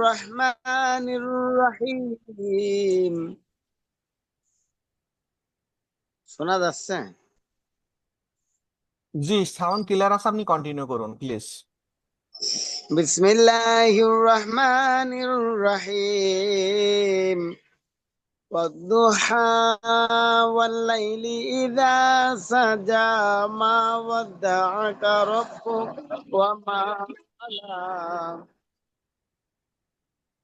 الرحمن الرحيم শোনা যাচ্ছে? জি, sound clear আছে, আপনি কন্টিনিউ করুন প্লিজ। বিসমিল্লাহির রহমানির রহিম والضحى والليل إذا سجى ما ودعك ربك وما قلى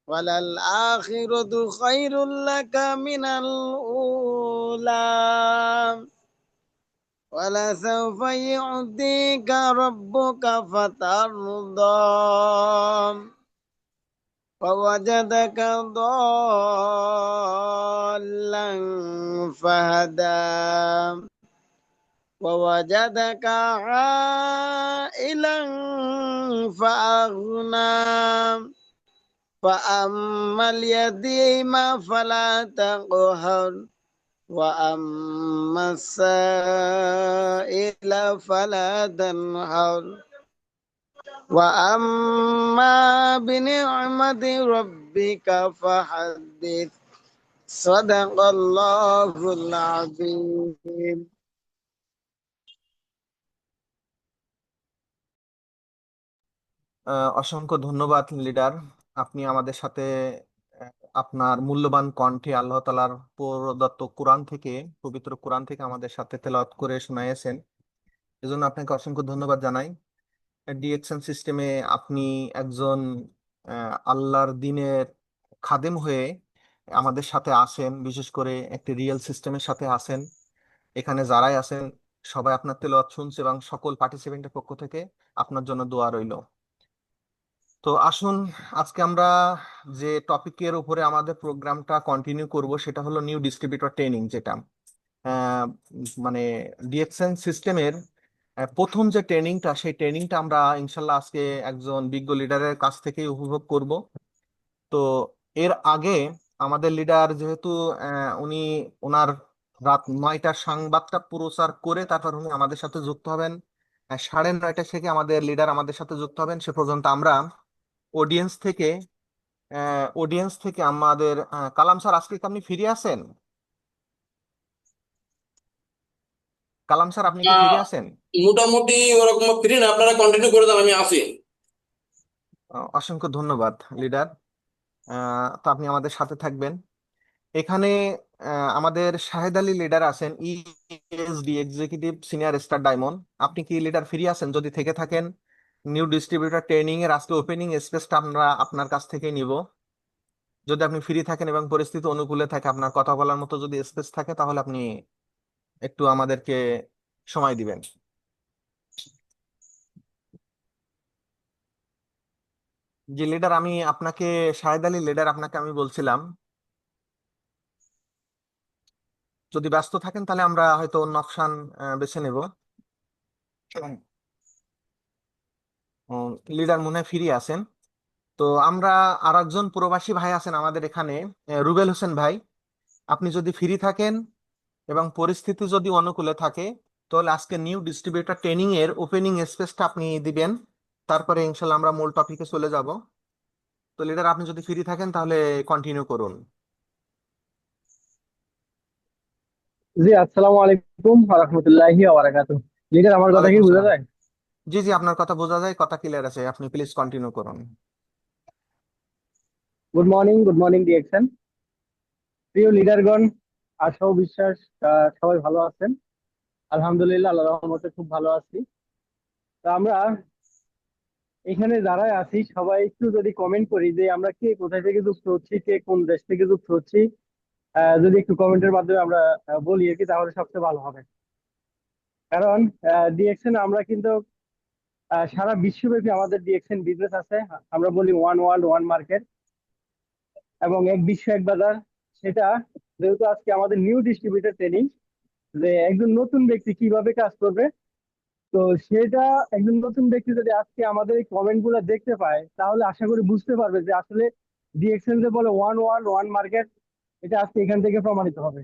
وللآخرة خير لك من الأولى ولسوف يعطيك ربك فترضى ووجدك ضالا فهدى ووجدك عائلا فأغنى فأما اليتيم فلا تقهر وأما السائل فلا تنهر وأما بنعمة ربك فحدث صدق الله العظيم অসংখ্য ধন্যবাদ লিডার, আপনি আমাদের সাথে আহ, আপনার মূল্যবান কণ্ঠে আল্লাহ তাআলার প্রদত্ত কোরআন থেকে, পবিত্র কোরআন থেকে আমাদের সাথে তেলাওয়াত করে শোনাইয়েছেন। এজন্য আপনাকে অসংখ্য ধন্যবাদ জানাই। ডিএকশন সিস্টেমে আপনি একজন আল্লাহর দিনের খাদেম হয়ে আমাদের সাথে আছেন, বিশেষ করে একটি রিয়েল সিস্টেমের সাথে আছেন। এখানে যারাই আছেন সবাই আপনার তেলাওয়াত শুনছে এবং সকল পার্টিসিপেন্টের পক্ষ থেকে আপনার জন্য দোয়া রইল। তো আসুন, আজকে আমরা যে টপিকের উপরে আমাদের প্রোগ্রামটা কন্টিনিউ করব সেটা হলো নিউ ডিস্ট্রিবিউটর ট্রেনিং, যেটা আহ, মানে ডিএক্সএন সিস্টেমের প্রথম যে ট্রেনিংটা, সেই ট্রেনিংটা আমরা ইনশাল্লাহ আজকে একজন বিজ্ঞ লিডারের কাছ থেকেই উপভোগ করব। তো এর আগে আমাদের লিডার যেহেতু উনি ওনার রাত 9টার সংবাদটা প্রচার করে তারপর উনি আমাদের সাথে যুক্ত হবেন, 9:30 থেকে আমাদের লিডার আমাদের সাথে যুক্ত হবেন। সে পর্যন্ত আমরা অডিয়েন্স থেকে আমাদের কালাম স্যার, আজকে কি আপনি ফিরে আছেন? কালাম স্যার, আপনি কি আহ, ফিরে আছেন? মোটামুটি ওরকম ফ্রি না, আপনারা কন্টিনিউ করে দেন, আমি আসি। অসংখ্য ধন্যবাদ লিডার। তো আপনি আমাদের সাথে থাকবেন এখানে। আমাদের শাহেদ আলী লিডার আছেন, ESD executive senior star diamond. আপনি কি লিডার ফ্রি আছেন? যদি থেকে থাকেন, নিউ ডিস্ট্রিবিউটর ট্রেনিং এর আজকে ওপেনিং স্পেসটা আমরা আপনার কাছ থেকে নিব। যদি আপনি ফ্রি থাকেন এবং পরিস্থিতি অনুকূলে থাকে, আপনার কথা বলার মতো যদি স্পেস থাকে, তাহলে আপনি একটু আমাদেরকে সময় দিবেন। যে লিডার আমি আপনাকে, শাহেদ আলী লিডার, আপনাকে আমি বলছিলাম, যদি ব্যস্ত থাকেন তাহলে আমরা হয়তো অন্য অপশন বেছে নেব। লিডার মনে হয় ফ্রি আছেন। তো আমরা আর একজন প্রবাসী ভাই আছেন আমাদের এখানে, রুবেল হোসেন ভাই। আপনি যদি ফ্রি থাকেন এবং পরিস্থিতি যদি অনুকূলে থাকে, তাহলে আজকে নিউ ডিস্ট্রিবিউটর ট্রেনিং এর ওপেনিং স্পেসটা আপনি দিবেন। তারপরে ইনশাল্লাহ আমরা মূল টপিকে চলে যাব। তো লিডার, আপনি যদি ফ্রি থাকেন তাহলে কন্টিনিউ করুন। জি, আসসালামু আলাইকুম ওয়া রাহমাতুল্লাহি ওয়া বারাকাতুহু। লিডার, আমার কথা কি ওয়ালাইকুম বোঝা সালাম। যায়? জি জি, আপনার কথা বোঝা যায়, কথা ক্লিয়ার আছে, আপনি প্লিজ কন্টিনিউ করুন। Good morning ডিএকশন। প্রিয় লিডারগণ, আশা ও বিশ্বাস সবাই ভালো আছেন। আলহামদুলিল্লাহ, আল্লাহর রহমতে খুব ভালো আছি। তো আমরা এখানে যারা আছি সবাই একটু যদি কমেন্ট করি যে আমরা কে কোথায় থেকে যুক্ত হচ্ছি, কে কোন দেশ থেকে যুক্ত হচ্ছি, যদি একটু কমেন্টের মাধ্যমে আমরা বলি আর কি, তাহলে সবচেয়ে ভালো হবে। কারণ ডিএকশন আমরা কিন্তু সারা বিশ্বব্যাপী আমাদের ডিএকশন বিজনেস আছে। আমরা বলি ওয়ান ওয়ার্ল্ড ওয়ান মার্কেট এবং এক বিশ্ব এক বাজার। সেটা যেহেতু আজকে আমাদের নিউ ডিস্ট্রিবিউটর ট্রেনিং, যে একজন নতুন ব্যক্তি কিভাবে কাজ করবে, তো সেটা একজন নতুন ব্যক্তি যদি আজকে আমাদের এই কমেন্ট গুলো দেখতে পায়, তাহলে আশা করি বুঝতে পারবে যে আসলে ডিএক্সএল যে বলে ওয়ান ওয়ার্ল্ড ওয়ান মার্কেট, এটা আজকে এখান থেকে প্রমাণিত হবে।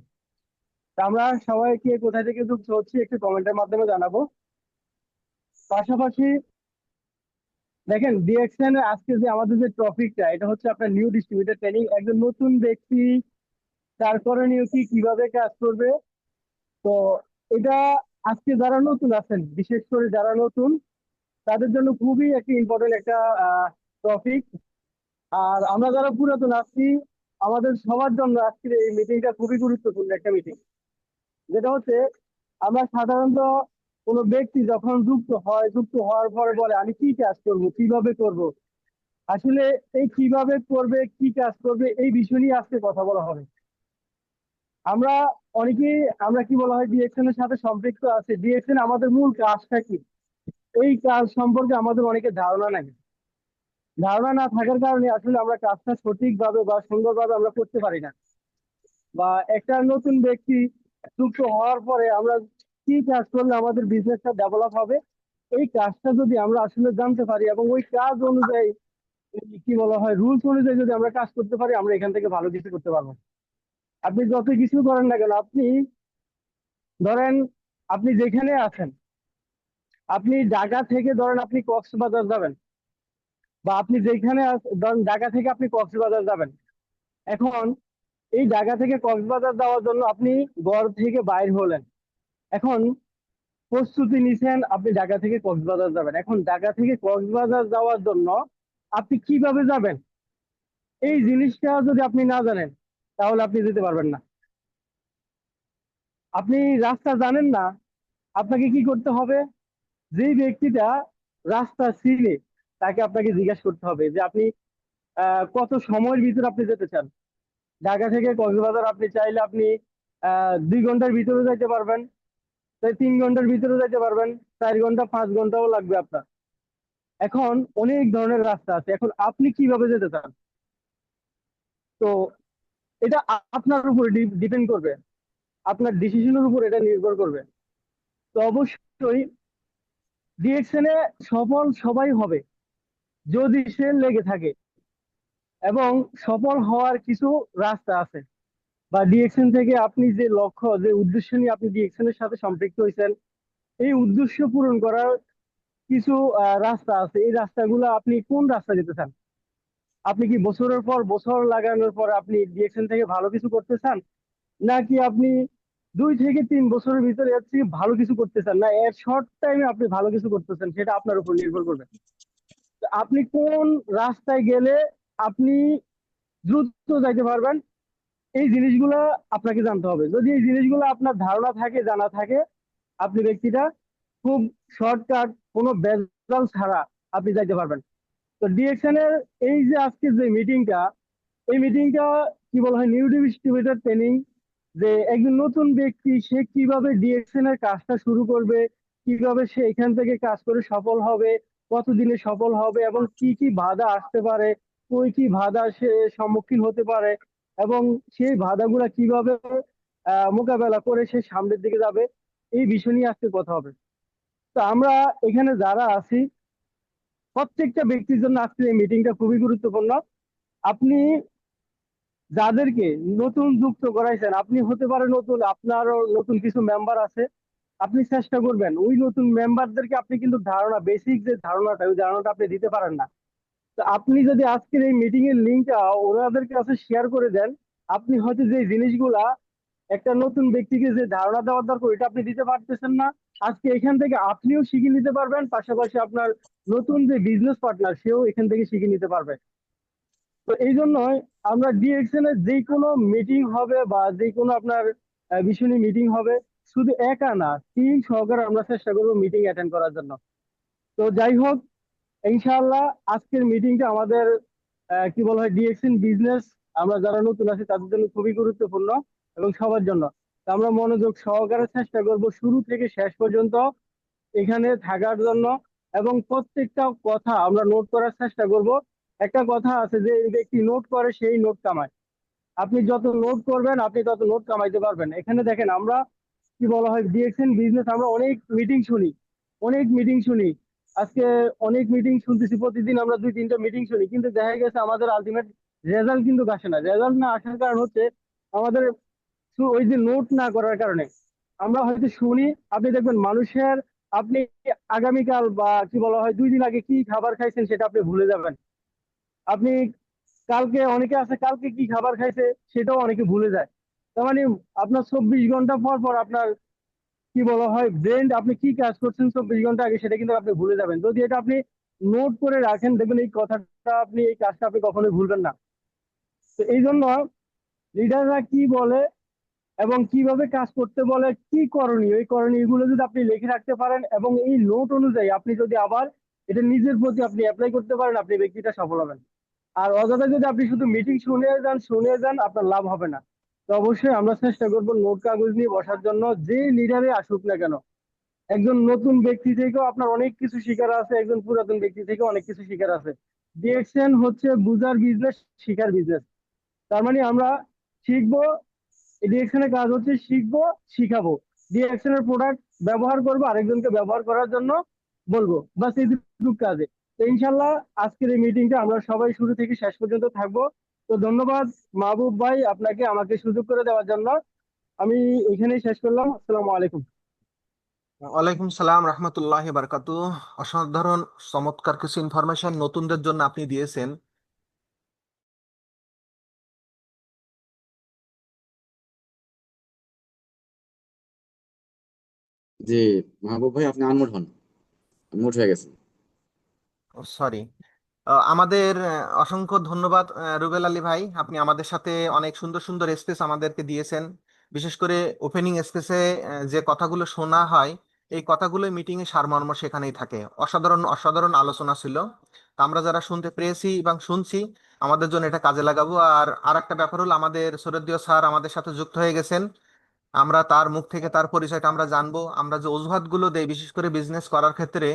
তা আমরা সবাইকে কোথায় থেকে যুক্ত হচ্ছি একটু কমেন্টের মাধ্যমে জানাবো। পাশাপাশি দেখেন ডিএক্সএন আজকে যে আমাদের যে টপিকটা, এটা হচ্ছে আপনার নিউ ডিস্ট্রিবিউটর ট্রেনিং। একজন নতুন ব্যক্তি তার করণীয় কি, কিভাবে কাজ করবে। তো এটা আজকে যারা নতুন আছেন, বিশেষ করে যারা নতুন, তাদের জন্য খুবই একটা ইম্পর্টেন্ট একটা টপিক। আর আমরা যারা পুরাতন আছি, আমাদের সবার জন্য আজকের এই মিটিংটা খুবই গুরুত্বপূর্ণ একটা মিটিং। যেটা হচ্ছে, আমরা সাধারণত কোনো ব্যক্তি যখন যুক্ত হয়, যুক্ত হওয়ার পরে বলে আমি কি কাজ করব, কিভাবে করব। আসলে এই কিভাবে করবে, কি কাজ করবে, এই বিষয় নিয়ে আজকে কথা বলা হবে। আমরা অনেকেই, আমরা কি বলা হয়, ডিএকশন এর সাথে সম্পৃক্ত আছে। ডিএকশন আমাদের মূল কাজটা কি, এই কাজ সম্পর্কে আমাদের অনেকের ধারণা নাই। ধারণা না থাকার কারণে আসলে আমরা কাজটা সঠিকভাবে বা সুন্দরভাবে আমরা করতে পারি না। বা একটা নতুন ব্যক্তি যুক্ত হওয়ার পরে আমরা কি কাজ করলে আমাদের বিজনেসটা ডেভেলপ হবে, এই কাজটা যদি আমরা আসলে জানতে পারি এবং ওই কাজ অনুযায়ী, কি বলা হয়, রুলস অনুযায়ী যদি আমরা কাজ করতে পারি, আমরা এখান থেকে ভালো কিছু করতে পারবো। আপনি যত কিছু করেন না কেন, আপনি ধরেন আপনি যেখানে আছেন, আপনি ঢাকা থেকে ধরেন আপনি কক্সবাজার যাবেন, বা আপনি যেখানে ধরেন ঢাকা থেকে আপনি কক্সবাজার যাবেন। এখন এই ঢাকা থেকে কক্সবাজার যাওয়ার জন্য আপনি ঘর থেকে বাইর হলেন। এখন প্রস্তুতি নিছেন, আপনি ঢাকা থেকে কক্সবাজার যাবেন। এখন ঢাকা থেকে কক্সবাজার যাওয়ার জন্য আপনি কিভাবে যাবেন, এই জিনিসটা যদি আপনি না জানেন, তাহলে আপনি যেতে পারবেন না। আপনি রাস্তা জানেন না, আপনাকে কি করতে হবে, যে ব্যক্তিটা রাস্তা চিনে তাকে আপনাকে জিজ্ঞাসা করতে হবে যে আপনি কত সময়ের ভিতরে আপনি যেতে চান। ঢাকা থেকে কক্সবাজার আপনি চাইলে আপনি 2 ঘন্টার ভিতরে যাইতে পারবেন, তাই 3 ঘন্টার ভিতরে যাইতে পারবেন, 4 ঘন্টা 5 ঘন্টাও লাগবে আপনার। এখন অনেক ধরনের রাস্তা আছে, এখন আপনি কিভাবে যেতে চান, তো এটা আপনার উপরে ডিপেন্ড করবে, আপনার ডিসিশনের উপর এটা নির্ভর করবে। তো অবশ্যই ডিএকশন এ সফল সবাই হবে যদি সে লেগে থাকে, এবং সফল হওয়ার কিছু রাস্তা আছে। বা ডিএকশন থেকে আপনি যে লক্ষ্য, যে উদ্দেশ্য নিয়ে আপনি ডিএকশন এর সাথে সম্পৃক্ত হয়েছেন, এই উদ্দেশ্য পূরণ করার কিছু রাস্তা আছে। এই রাস্তাগুলো, আপনি কোন রাস্তা যেতে চান, আপনি কি বছরের পর বছর লাগানোর পর আপনি ডিএকশন থেকে ভালো কিছু করতে চান, নাকি আপনি 2 থেকে 3 বছরের ভিতরে এর থেকে ভালো কিছু করতে চান, না এর শর্ট টাইমে আপনি ভালো কিছু করতেছেন, সেটা আপনার উপর নির্ভর করবে। তো আপনি কোন রাস্তায় গেলে আপনি দ্রুত যাইতে পারবেন, এই জিনিসগুলো আপনাকে জানতে হবে। যদি এই জিনিসগুলো আপনার ধারণা থাকে, জানা থাকে, আপনি ব্যক্তিটা খুব শর্টকাট, কোনো ভেজাল ছাড়া আপনি যাইতে পারবেন। তো ডিএকশন এর এই যে আজকে যে মিটিংটা, এই মিটিংটা কি বলা হয়, নিউ ডিস্ট্রিবিউটর ট্রেনিং। যে একজন নতুন ব্যক্তি সে কিভাবে ডিএকশন এর কাজটা শুরু করবে, কিভাবে সে এখান থেকে কাজ করে সফল হবে, কতদিনে সফল হবে, এবং কি কি বাধা আসতে পারে, ওই কি বাধা সে সম্মুখীন হতে পারে, এবং সেই বাধাগুলা কিভাবে মোকাবেলা করে সে সামনের দিকে যাবে, এই বিষয় নিয়ে আজকে কথা হবে। তো আমরা এখানে যারা আছি, প্রত্যেকটা ব্যক্তির জন্য আজকে এই মিটিংটা খুবই গুরুত্বপূর্ণ। আপনি যাদেরকে নতুন যুক্ত করাইছেন, আপনি হতে পারে নতুন, আপনারও নতুন কিছু মেম্বার আছে, আপনি চেষ্টা করবেন ওই নতুন মেম্বারদেরকে আপনি কিন্তু ধারণা, বেসিক যে ধারণাটা, ওই ধারণাটা আপনি দিতে পারেন না। তো আপনি যদি আজকের এই মিটিং এর লিঙ্কটা ওনাদের কাছে শেয়ার করে দেন, আপনি হয়তো যে জিনিসগুলা একটা নতুন ব্যক্তিকে যে ধারণা দেওয়ার দরকার, এটা আপনি দিতে পারতেছেন না, আজকে এখান থেকে আপনিও শিখে নিতে পারবেন, পাশাপাশি আপনার নতুন যে বিজনেস পার্টনার সেও এখান থেকে শিখে নিতে পারবে। তো এই জন্যই আমরা ডিএক্সএন এর যে কোনো মিটিং হবে, বা যে কোনো আপনার বিষয় নিয়ে মিটিং হবে, শুধু একা না, টিম সহকারে আমরা চেষ্টা করবো মিটিং অ্যাটেন্ড করার জন্য। তো যাই হোক, ইনশাআল্লাহ আজকের মিটিংটা আমাদের কি বলা হয়, ডিএক্সএন বিজনেস, আমরা যারা নতুন আছি তাদের জন্য খুবই গুরুত্বপূর্ণ, এবং সবার জন্য। তো আমরা মনোযোগ সহকারে চেষ্টা করব শুরু থেকে শেষ পর্যন্ত এখানে থাকার জন্য, এবং প্রত্যেকটা কথা আমরা নোট করার চেষ্টা করব। একটা কথা আছে যে এই ব্যক্তি নোট করে সেই নোট কামায়। আপনি যত নোট করবেন আপনি তত নোট কামাইতে পারবেন। এখানে দেখেন, আমরা কি বলা হয়, ডিএক্সএন বিজনেস, আমরা অনেক মিটিং শুনি, অনেক মিটিং শুনি। আজকে অনেক মিটিং শুনতেছি, প্রতিদিন আমরা 2-3টা মিটিং শুনি, কিন্তু দেখা গেছে আমাদের আলটিমেট রেজাল্ট কিন্তু আসে না। রেজাল্ট না আসার কারণ হচ্ছে আমাদের ওই যে নোট না করার কারণে। আমরা হয়তো শুনি, আপনি দেখবেন মানুষের আপনি আগামীকাল বা কি বলা হয় 2 দিন আগে কি খাবার খাইছেন সেটা আপনি ভুলে যাবেন। আপনি কালকে, অনেকে আছে কালকে কি খাবার খাইছে সেটাও অনেকে ভুলে যায়। তার মানে আপনার 24 ঘন্টা পর পর আপনার কি বলা হয় ব্রেন আপনি কি কাজ করছেন 24 ঘন্টা আগে সেটা কিন্তু আপনি ভুলে যাবেন। যদি এটা আপনি নোট করে রাখেন দেখবেন এই কথাটা আপনি, এই কাজটা আপনি কখনোই ভুলবেন না। তো এই জন্য লিডাররা কি বলে এবং কিভাবে কাজ করতে বলে, কি করণীয়, এই করণীয় গুলো যদি আপনি লিখে রাখতে পারেন এবং এই নোট অনুযায়ী আপনি যদি আবার এটা নিজের প্রতি আপনি অ্যাপ্লাই করতে পারেন, আপনি ব্যক্তিটা সফল হবেন। আর অযথা যদি আপনি শুধু মিটিং শুনে যান আপনার লাভ হবে না। তো অবশ্যই আমরা চেষ্টা করবো নোট কাগজ নিয়ে বসার জন্য, যে লিডারে আসুক না কেন। একজন নতুন ব্যক্তি থেকেও আপনার অনেক কিছু শিখার আছে, একজন পুরাতন ব্যক্তি থেকেও অনেক কিছু শিখার আছে। ডিএকশন হচ্ছে বুঝার বিজনেস, শিখার বিজনেস। তার মানে আমরা শিখবো, ডিএকশনের কাজ হচ্ছে শিখবো, শিখাবো। ডিএকশনের প্রোডাক্ট ব্যবহার করবো, আরেকজনকে ব্যবহার করার জন্য বলবো, বাস এই দুটো কাজে। তো ইনশাল্লাহ আজকের এই মিটিংটা আমরা সবাই শুরু থেকে শেষ পর্যন্ত থাকবো। তো ধন্যবাদ মাহবুব ভাই আপনাকে আমাকে সুযোগ করে দেওয়ার জন্য। আমি এখানেই শেষ করলাম। আসসালামু আলাইকুম। ওয়ালাইকুম সালাম রহমতুল্লাহ বারকাতু। অসাধারণ চমৎকার কিছু ইনফরমেশন নতুনদের জন্য আপনি দিয়েছেন। জি, মাহবুব ভাই আপনি আনমোড হন, আনমোড হয়ে গেছেন। সরি, আমাদের অসংখ্য ধন্যবাদ রুবেল আলী ভাই, আপনি আমাদের সাথে অনেক সুন্দর সুন্দর স্পেস আমাদেরকে দিয়েছেন। বিশেষ করে ওপেনিং স্পেসে যে কথাগুলো শোনা হয়, এই কথাগুলো মিটিং এ সারমর্ম সেখানেই থাকে। অসাধারণ অসাধারণ আলোচনা ছিল। তা আমরা যারা শুনতে পেরেছি এবং শুনছি, আমাদের জন্য এটা কাজে লাগাবো। আর আরেকটা ব্যাপার হলো, আমাদের সৈয়দীয় স্যার আমাদের সাথে যুক্ত হয়ে গেছেন। আমরা তার মুখ থেকে তার পরিচয়টা আমরা জানবো। আমরা যে অজুহাতগুলো দেই, বিশেষ করে বিজনেস করার ক্ষেত্রে,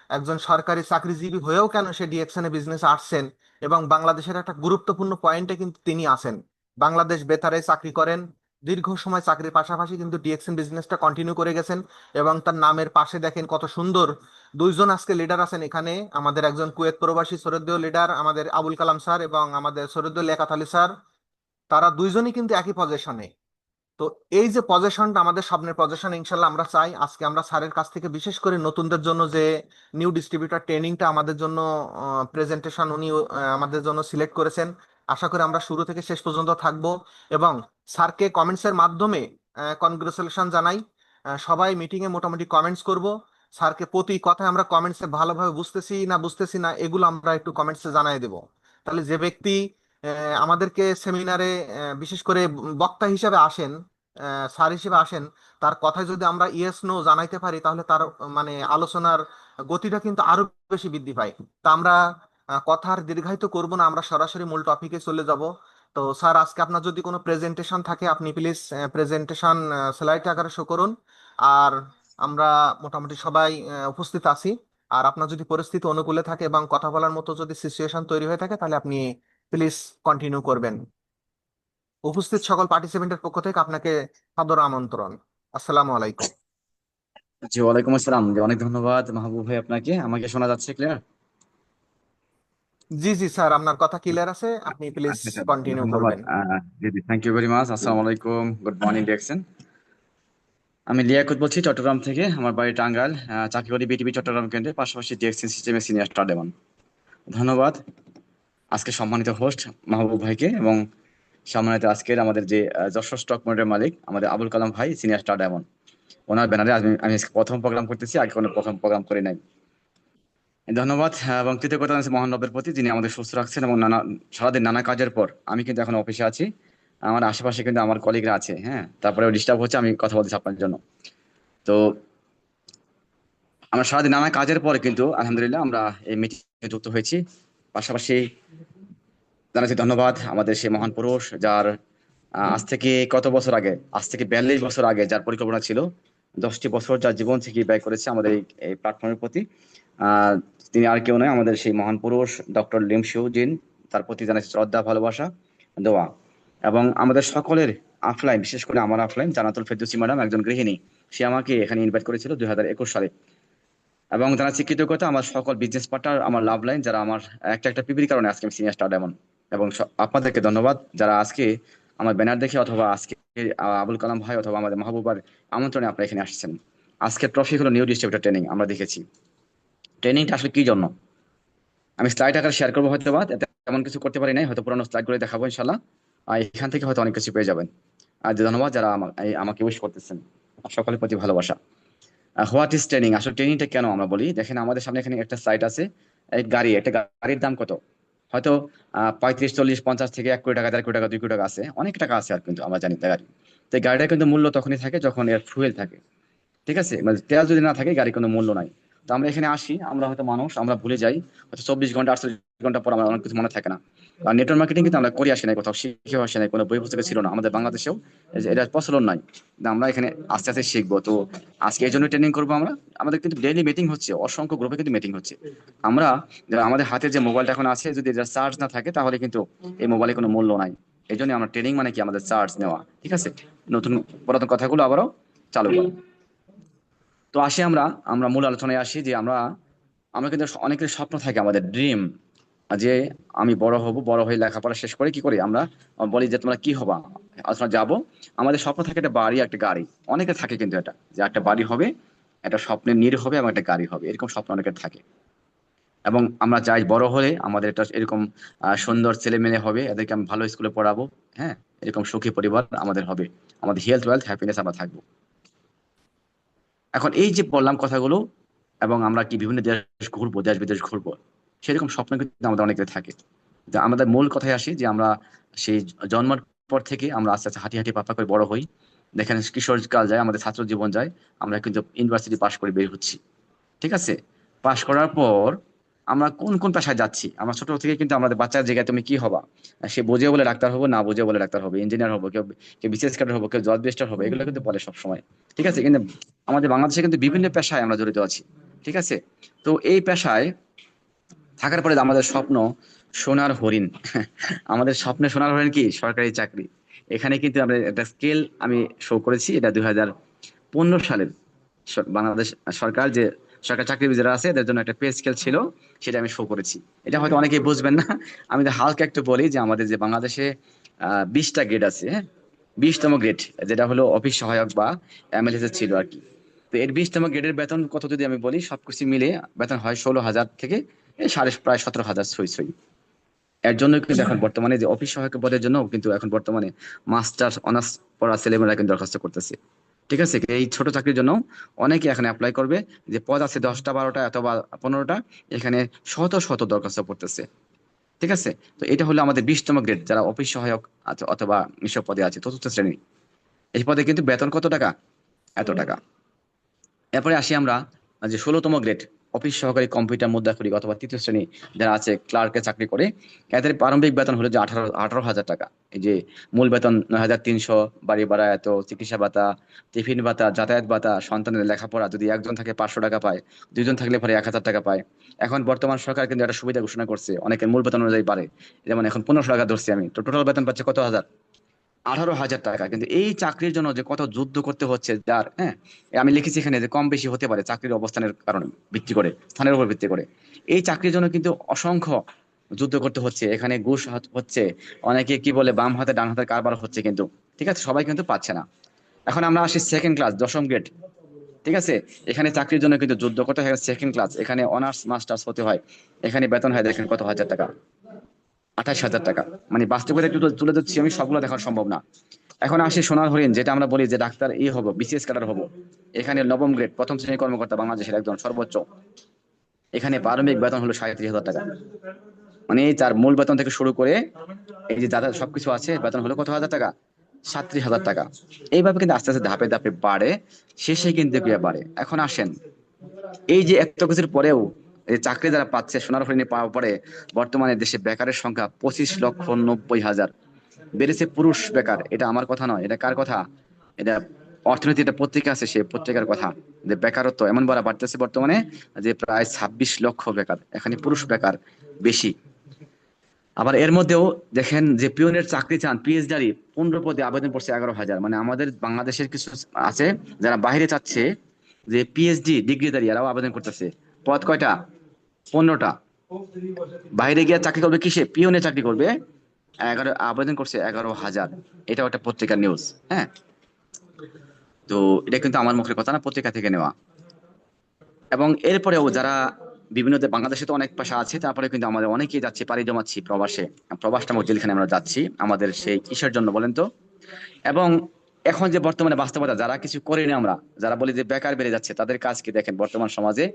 একজন সরকারি চাকরিজীবী হয়েও কেন সে ডিএকশনে বিজনেস আসছেন, এবং বাংলাদেশের একটা গুরুত্বপূর্ণ পয়েন্টে কিন্তু তিনি আছেন। বাংলাদেশ বেতারে চাকরি করেন, দীর্ঘ সময় চাকরির পাশাপাশি কিন্তু ডিএকশন বিজনেসটা কন্টিনিউ করে গেছেন। এবং তার নামের পাশে দেখেন কত সুন্দর দুইজন আজকে লিডার আছেন এখানে। আমাদের একজন কুয়েত প্রবাসী সৈয়দীয় লিডার আমাদের আবুল কালাম স্যার, এবং আমাদের সৈয়দীয় লিয়াকত আলী স্যার। তারা দুইজনই কিন্তু একই পজিশনে। তো এই যে পজিশনটা আমাদের স্বপ্নের পজিশন, ইনশাল্লাহ আমরা চাই আজকে আমরা স্যারের কাছ থেকে বিশেষ করে নতুনদের জন্য যে নিউ ডিস্ট্রিবিউটর ট্রেনিংটা আমাদের জন্য প্রেজেন্টেশন উনি আমাদের জন্য সিলেক্ট করেছেন। আশা করি আমরা শুরু থেকে শেষ পর্যন্ত থাকব এবং স্যারকে কমেন্টসের মাধ্যমে কনগ্রেচুলেশন জানাই। সবাই মিটিং এ মোটামুটি কমেন্টস করব। স্যারকে প্রতি কথায় আমরা কমেন্টসে ভালোভাবে বুঝতেছি না এগুলো আমরা একটু কমেন্টসে জানাই দেব। তাহলে যে ব্যক্তি আমাদেরকে সেমিনারে বিশেষ করে বক্তা হিসেবে আসেন, স্যার হিসেবে আসেন, তার কথায় যদি আমরা ইয়েস নো জানাইতে পারি, তাহলে তার মানে আলোচনার গতিটা কিন্তু আরো বেশি বৃদ্ধি পায়। তা আমরা কথা আর দীর্ঘায়িত করব না, আমরা সরাসরি মূল টপিকে চলে যাব। তো স্যার, আজকে আপনার যদি কোনো প্রেজেন্টেশন থাকে আপনি প্লিজ প্রেজেন্টেশন স্লাইড আকারে শো করুন। আর আমরা মোটামুটি সবাই উপস্থিত আছি। আর আপনার যদি পরিস্থিতি অনুকূলে থাকে এবং কথা বলার মতো যদি সিচুয়েশন তৈরি হয়ে থাকে, তাহলে আপনি প্লিজ কন্টিনিউ করবেন। উপস্থিত সকল পার্টিসিপেন্টের পক্ষ থেকে আপনাকে সাদর আমন্ত্রণ। আসসালামু আলাইকুম। জি, ওয়ালাইকুম আসসালাম। জি, অনেক ধন্যবাদ মাহবুব ভাই আপনাকে। আমাকে শোনা যাচ্ছে ক্লিয়ার? জি জি স্যার, আপনার কথা ক্লিয়ার আছে, আপনি প্লিজ আচ্ছা আচ্ছা, কন্টিনিউ ধন্যবাদ। করবেন। জি জি, থ্যাংক ইউ ভেরি মাচ। আসসালামু আলাইকুম, গুড মর্নিং ডিরেকশন। আমি লিয়াকত বলছি চট্টগ্রাম থেকে। আমার বাড়ি টাঙ্গাইল, চাকরি করি বিটিভি চট্টগ্রাম কেন্দ্রে, পাশাপাশি ডিরেকশন সিস্টেমে সিনিয়র স্টার ডেমন। ধন্যবাদ আজকে সম্মানিত হোস্ট মাহবুব ভাইকে, এবং সম্মানিত আজকের আমাদের যে যশোর স্টক মার্কেটের মালিক আমাদের আবুল কালাম ভাই, সিনিয়র স্টার ডেমন। ওনার ব্যানারে আমি আমি আজকে প্রথম প্রোগ্রাম করতেছি, আগে কোনো প্রথম প্রোগ্রাম করি নাই। ধন্যবাদ এবং কৃতজ্ঞতা জানাচ্ছি মহান রবের প্রতি, যিনি আমাদের সুস্থ রাখছেন এবং সারাদিন নানা কাজের পর আমি কিন্তু এখন অফিসে আছি। আমার আশেপাশে কিন্তু আমার কলিগরা আছে, হ্যাঁ, তারপরে ডিস্টার্ব হচ্ছে, আমি কথা বলতেছি আপনার জন্য। তো আমরা সারাদিন নানা কাজের পরে কিন্তু আলহামদুলিল্লাহ আমরা এই মিটিংয়ে যুক্ত হয়েছি। পাশাপাশি জানাচ্ছি ধন্যবাদ আমাদের সেই মহান পুরুষ, যার আজ থেকে কত বছর আগে, আজ থেকে 42 বছর আগে যার পরিকল্পনা ছিল, 10টি বছর যার জীবন থেকে ব্যয় করেছে আমাদের এই প্ল্যাটফর্মের প্রতি। আহ তিনি আর কেউ নয়, আমাদের সেই মহান পুরুষ ডক্টর লিমশিউ জিন। তার প্রতি জানাচ্ছি শ্রদ্ধা, ভালোবাসা, দোয়া। এবং আমাদের সকলের আফলাইন, বিশেষ করে আমার আফলাইন জানাতুল ফেরদৌসী ম্যাডাম, একজন গৃহিণী, সে আমাকে এখানে ইনভাইট করেছিল 2021 সালে। এবং জানাচ্ছি কৃতজ্ঞতা আমার সকল বিজনেস পার্টনার, আমার লাভ লাইন, যারা আমার একটা একটা পিপির কারণে আজকে আমি সিনিয়র স্টার ডায়মন্ড। এবং আপনাদেরকে ধন্যবাদ যারা আজকে আমার ব্যানার দেখে অথবা আজকে আবুল কালাম ভাই অথবা আমাদের মাহবুবার আমন্ত্রণে আপনারা এখানে আসছেন। আজকের টপিক হলো নিউ ডিস্ট্রিবিউটর ট্রেনিং। আমরা দেখেছি ট্রেনিংটা আসলে কি জন্য। আমি স্লাইড আকারে শেয়ার করবো, হয়তো বা তেমন কিছু করতে পারি নাই, হয়তো পুরোনো স্লাইড করে দেখাবো ইনশাল্লাহ। আর এখান থেকে হয়তো অনেক কিছু পেয়ে যাবেন। আর ধন্যবাদ যারা আমাকে উইশ করতেছেন, সকলের প্রতি ভালোবাসা। হোয়াট ইজ ট্রেনিং, আসলে ট্রেনিংটা কেন আমরা বলি, দেখেন আমাদের সামনে এখানে একটা স্লাইড আছে। একটা গাড়ির দাম কত, হয়তো 35, 40, 50 থেকে 1 কোটি টাকা, 1.5 কোটি টাকা, 2 কোটি টাকা আছে, অনেক টাকা আছে। আর কিন্তু আমরা জানি গাড়ি, তো এই গাড়িটার কিন্তু মূল্য তখনই থাকে যখন এর ফুয়েল থাকে। ঠিক আছে, মানে তেল যদি না থাকে গাড়ির কোনো মূল্য নাই। তো আমরা এখানে আসি, আমরা হয়তো মানুষ, আমরা ভুলে যাই, হয়তো 24 ঘন্টা 48 ঘন্টা পর আমার অনেক কিছু মনে থাকে না। আর নেটওয়ার্ক মার্কেটিং কিন্তু আমরা করে আসি নাই, কোথাও শিখে আসি নাই, কোনো বই পুস্তকে ছিল না আমাদের বাংলাদেশেও, এটা প্রচলন নাই। কিন্তু আমরা এখানে আস্তে আস্তে শিখবো। তো আজকে এই জন্য ট্রেনিং করবো আমরা। আমাদের কিন্তু ডেইলি মিটিং হচ্ছে, অসংখ্য গ্রুপে কিন্তু মিটিং হচ্ছে। আমরা আমাদের হাতে যে মোবাইলটা এখন আছে, যদি এটা চার্জ না থাকে তাহলে কিন্তু এই মোবাইলে কোনো মূল্য নাই। এই জন্য আমরা ট্রেনিং মানে কি, আমাদের চার্জ নেওয়া। ঠিক আছে, নতুন পুরাতন কথাগুলো আবারও চালু করা। তো আসি আমরা আমরা মূল আলোচনায় আসি যে আমরা আমরা কিন্তু অনেকের স্বপ্ন থাকে, আমাদের ড্রিম, যে আমি বড় হব, বড় হয়ে লেখাপড়া শেষ করে কি করি আমরা বলি যে তোমরা কি হবা, আলোচনা যাবো। আমাদের স্বপ্ন থাকে একটা বাড়ি, একটা গাড়ি। অনেকে থাকে কিন্তু এটা, যে একটা বাড়ি হবে, একটা স্বপ্নের নীড় হবে এবং একটা গাড়ি হবে, এরকম স্বপ্ন অনেকের থাকে। এবং আমরা চাই বড় হলে আমাদের একটা এরকম সুন্দর ছেলে মেয়ে হবে, এদেরকে আমি ভালো স্কুলে পড়াবো। হ্যাঁ, এরকম সুখী পরিবার আমাদের হবে, আমাদের হেলথ ওয়েলথ হ্যাপিনেস আমরা থাকবো। এখন এই যে বললাম কথাগুলো, এবং আমরা কি বিভিন্ন দেশ ঘুরবো, দেশ বিদেশ ঘুরবো, সেরকম স্বপ্ন কিন্তু আমাদের অনেকের থাকে। যে আমাদের মূল কথায় আসি, যে আমরা সেই জন্মের পর থেকে আমরা আস্তে আস্তে হাঁটি হাঁটি পাপা করে বড় হই। দেখেন কিশোর কাল যায়, আমাদের ছাত্র জীবন যায়, আমরা কিন্তু ইউনিভার্সিটি পাশ করে বের হচ্ছি। ঠিক আছে, পাশ করার পর আমরা কোন কোন পেশায় যাচ্ছি। আমরা ছোট থেকে কিন্তু আমাদের বাচ্চার জায়গায় তুমি কি হবা, সে বুঝে বলে ডাক্তার হবো, না বুঝে বলে ডাক্তার হবে, ইঞ্জিনিয়ার হবো, কেউ কেউ বিসিএস ক্যাডার হবো, কেউ জজ বেস্টার হবে, এগুলো কিন্তু বলে সবসময়। ঠিক আছে, কিন্তু আমাদের বাংলাদেশে কিন্তু বিভিন্ন পেশায় আমরা জড়িত আছি। ঠিক আছে, তো এই পেশায় থাকার পরে আমাদের স্বপ্ন সোনার হরিণ। আমাদের স্বপ্নে সোনার হরিণ কি, সরকারি চাকরি। এখানে কিন্তু আমরা একটা স্কেল আমি শো করেছি, এটা 2015 সালের বাংলাদেশ সরকার, যে সরকার চাকরিজীবী যারা আছে এদের জন্য একটা পে স্কেল ছিল, সেটা আমি শো করেছি। এটা হয়তো অনেকেই বুঝবেন না, আমি হালকা একটু বলি যে আমাদের যে বাংলাদেশে 20টা গ্রেড আছে। হ্যাঁ, 20তম গ্রেড, যেটা হলো অফিস সহায়ক বা এমএলএস এর ছিল আর কি। তো এর 20তম গ্রেডের বেতন কত যদি আমি বলি, সবকিছু মিলে বেতন হয় 16,000 থেকে প্রায় 17,000 ছই ছই। এর জন্য কিন্তু এখন বর্তমানে যে অফিস সহায়ক পদের জন্য কিন্তু এখন বর্তমানে মাস্টার্স অনার্স পড়া ছেলেমেয়েরা কিন্তু দরখাস্ত করতেছে। ঠিক আছে, এই ছোট চাকরির জন্য অনেকে এখানে অ্যাপ্লাই করবে, যে পদ আছে 10টা 12টা অথবা 15টা, এখানে শত শত দরখাস্ত পড়তেছে। ঠিক আছে, তো এটা হলো আমাদের 20তম গ্রেড, যারা অফিস সহায়ক আছে অথবা এসব পদে আছে, চতুর্থ শ্রেণী। এই পদে কিন্তু বেতন কত টাকা, এত টাকা। এরপরে আসি আমরা যে 16তম গ্রেড, অফিস সহকারী কম্পিউটার মুদ্রাক্ষরিক অথবা 3য় শ্রেণী যারা আছে, ক্লার্কে চাকরি করে, এদের প্রারম্ভিক বেতন হলো যে 18,000 টাকা। এই যে মূল বেতন 9,300, বাড়ি ভাড়া এত, চিকিৎসা ভাতা, টিফিন ভাতা, যাতায়াত ভাতা, সন্তানের লেখাপড়া, যদি একজন থাকে 500 টাকা পায়, দুইজন থাকলে পরে 1,000 টাকা পায়। এখন বর্তমান সরকার কিন্তু একটা সুবিধা ঘোষণা করছে, অনেকের মূল বেতন অনুযায়ী বাড়ে। যেমন এখন 1500 টাকা ধরছি আমি, তো টোটাল বেতন পাচ্ছে কত হাজার, 18,000 টাকা। কিন্তু এই চাকরির জন্য যে কত যুদ্ধ করতে হচ্ছে, যার হ্যাঁ, আমি লিখেছি এখানে যে কম বেশি হতে পারে চাকরির অবস্থানের কারণে, ভিত্তি করে, স্থানের উপর ভিত্তি করে। এই চাকরির জন্য কিন্তু অসংখ্য যুদ্ধ করতে হচ্ছে, এখানে ঘুষ হচ্ছে, অনেকে কি বলে বাম হাতে ডান হাতের কারবার হচ্ছে কিন্তু। ঠিক আছে, সবাই কিন্তু পাচ্ছে না। এখন আমরা আসি সেকেন্ড ক্লাস, 10ম গ্রেড। ঠিক আছে, এখানে চাকরির জন্য কিন্তু যুদ্ধ করতে হয় সেকেন্ড ক্লাস, এখানে অনার্স মাস্টার্স হতে হয়। এখানে বেতন হয় দেখেন কত হাজার টাকা, 28,000 টাকা। মানে বাস্তবে একটু তুলে ধরছি আমি, সবগুলো দেখা সম্ভব না। এখন আসি সোনার হরিণ, যেটা আমরা বলি যে ডাক্তার হবো, বিসিএস ক্যাডার হবো। এখানে 9ম গ্রেড, প্রথম শ্রেণীর কর্মকর্তা, বাংলাদেশের একজন সর্বোচ্চ। এখানে প্রারম্ভিক বেতন হলো 37,000 টাকা। মানে তার মূল বেতন থেকে শুরু করে এই যে যাদের সবকিছু আছে, বেতন হলো কত হাজার টাকা, 37,000 টাকা। এইভাবে কিন্তু আস্তে আস্তে ধাপে ধাপে বাড়ে, শেষে কিন্তু গিয়ে বাড়ে। এখন আসেন, এই যে এত কিছুর পরেও এই চাকরি যারা পাচ্ছে সোনার হরিণে পাওয়ার পরে, বর্তমানে দেশে বেকারের সংখ্যা 25,90,000 বেড়েছে। পুরুষ বেকার, এটা আমার কথা নয়, এটা কার কথা, এটা অর্থনীতি একটা পত্রিকা আছে, সেই পত্রিকার কথা, যে বেকারত্ব এমন বাড়তেছে বর্তমানে, যে প্রায় 26 লক্ষ বেকার, এখানে পুরুষ বেকার বেশি। আবার এর মধ্যেও দেখেন যে পিওনের চাকরি চান, পিএইচডি 15 পদে আবেদন করছে 11,000। মানে আমাদের বাংলাদেশের কিছু আছে যারা বাইরে চাচ্ছে, যে পিএইচডি ডিগ্রিধারী, এরাও আবেদন করতেছে। পদ কয়টা, 15টা। বাইরে গিয়ে চাকরি করবে কিসে, পিওনে চাকরি করবে, আবেদন করছে 11,000। এটাও একটা পত্রিকার নিউজ। হ্যাঁ, তো এটা কিন্তু আমার মুখের কথা না, পত্রিকা থেকে নেওয়া। এবং এরপরেও যারা বিভিন্ন বাংলাদেশে তো অনেক ভাষা আছে, তারপরে কিন্তু আমাদের অনেকেই যাচ্ছে, পাড়ি জমাচ্ছি প্রবাসে। প্রবাস নামক জেলখানে আমরা যাচ্ছি আমাদের সেই কিসের জন্য বলেন তো? এবং এখন যে বর্তমানে বাস্তবতা, যারা কিছু করিনি আমরা, যারা বলি যে বেকার বেড়ে যাচ্ছে, তাদের কাজ কি দেখেন বর্তমান সমাজে?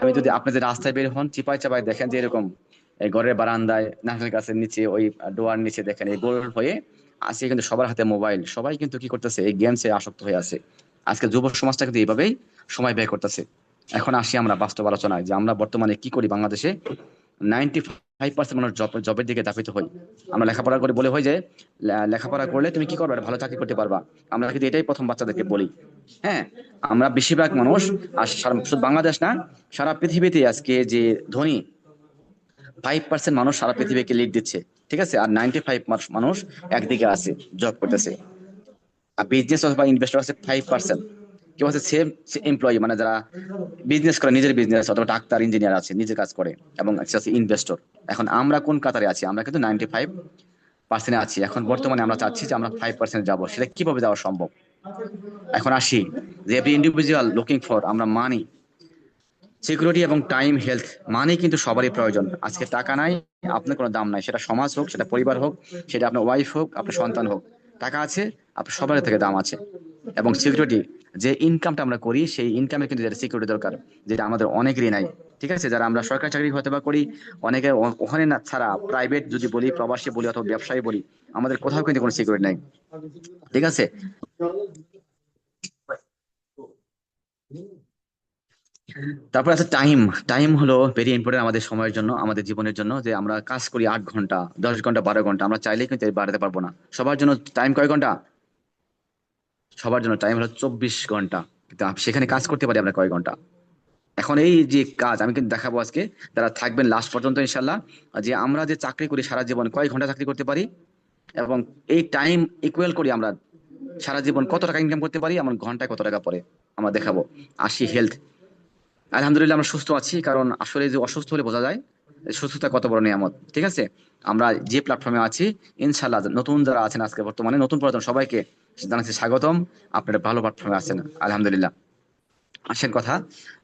আমি যদি আপনি যে রাস্তায় বের হন, চিপাই চাপাই দেখেন যে এরকম এই ঘরের বারান্দায়, নারকেল গাছের নিচে, ওই ডোয়ার নিচে দেখেন এই গোল হয়ে আজকে কিন্তু সবার হাতে মোবাইল। সবাই কিন্তু কি করতেছে, এই গেমসে আসক্ত হয়ে আছে। আজকে যুব সমাজটা কিন্তু এইভাবেই সময় ব্যয় করতেছে। এখন আসি আমরা বাস্তব আলোচনায়, যে আমরা বর্তমানে কি করি বাংলাদেশে। 95% মানুষ জবের দিকে ধাবিত হই। আমরা লেখাপড়া করে বলে হয় যে লেখাপড়া করলে তুমি কি করবে, ভালো চাকরি করতে পারবা। আমরা কিন্তু এটাই প্রথম বাচ্চাদেরকে বলি। হ্যাঁ, আমরা বেশিরভাগ মানুষ, আর শুধু বাংলাদেশ না, সারা পৃথিবীতে আজকে যে ধনী 5% মানুষ সারা পৃথিবীকে লিড দিচ্ছে, ঠিক আছে, আর 95 মানুষ একদিকে আছে, জব করতেছে। আর বিজনেস অথবা ইনভেস্টর আছে 5%। কেউ আছে সেম এমপ্লয়ি, মানে যারা বিজনেস করে, নিজের বিজনেস, অথবা ডাক্তার, ইঞ্জিনিয়ার আছে, নিজের কাজ করে, এবং আছে ইনভেস্টর। এখন আমরা কোন কাতারে আছি? আমরা কিন্তু 95% আছি। এখন বর্তমানে আমরা চাচ্ছি যে আমরা 5% যাবো। সেটা কিভাবে যাওয়া সম্ভব? এখন আসি যে এভরি ইন্ডিভিজুয়াল লুকিং ফর, আমরা মানি, সিকিউরিটি এবং টাইম, হেলথ। মানি কিন্তু সবারই প্রয়োজন। আজকে টাকা নাই, আপনার কোনো দাম নাই। সেটা সমাজ হোক, সেটা পরিবার হোক, সেটা আপনার ওয়াইফ হোক, আপনার সন্তান হোক, টাকা আছে, আপনার সবার থেকে দাম আছে। এবং সিকিউরিটি, যে ইনকামটা আমরা করি, সেই ইনকামের কিন্তু যেটা সিকিউরিটি দরকার, যেটা আমাদের অনেকেরই নাই। ঠিক আছে, যারা আমরা সরকারি চাকরি হয়তো বা করি, অনেকে ওখানে না ছাড়া প্রাইভেট যদি বলি, প্রবাসী বলি, অথবা ব্যবসায়ী বলি, আমাদের কোথাও কিন্তু কোনো সিকিউরিটি নাই। ঠিক আছে। তারপর আছে টাইম। টাইম হলো ভেরি ইম্পর্টেন্ট আমাদের সময়ের জন্য, আমাদের জীবনের জন্য। যে আমরা কাজ করি 8 ঘন্টা, 10 ঘন্টা, 12 ঘন্টা, আমরা চাইলেই কিন্তু এর বাড়াতে পারবো না। সবার জন্য টাইম কয় ঘন্টা? সবার জন্য টাইম হলো 24 ঘন্টা। কিন্তু সেখানে কাজ করতে পারি আমরা কয় ঘন্টা? এখন এই যে কাজ আমি কিন্তু দেখাবো আজকে, যারা থাকবেন লাস্ট পর্যন্ত ইনশাল্লাহ, যে আমরা যে চাকরি করি সারা জীবন কয় ঘন্টা চাকরি করতে পারি, এবং এই টাইম ইকুয়াল করি আমরা সারা জীবন কত টাকা ইনকাম করতে পারি, আমার ঘন্টায় কত টাকা পড়ে, আমরা দেখাবো। আসি হেলথ। আলহামদুলিল্লাহ আমরা সুস্থ আছি, কারণ আসলে যে অসুস্থ হলে বোঝা যায় যে সুস্থতা কত বড় নিয়ামত। ঠিক আছে, আমরা যে প্ল্যাটফর্মে আছি, ইনশাল্লাহ নতুন যারা আছেন আজকে বর্তমানে নতুন পুরাতন সবাইকে জানাচ্ছি স্বাগতম। আপনারা ভালো প্ল্যাটফর্মে আছেন, আলহামদুলিল্লাহ। আসেন কথা,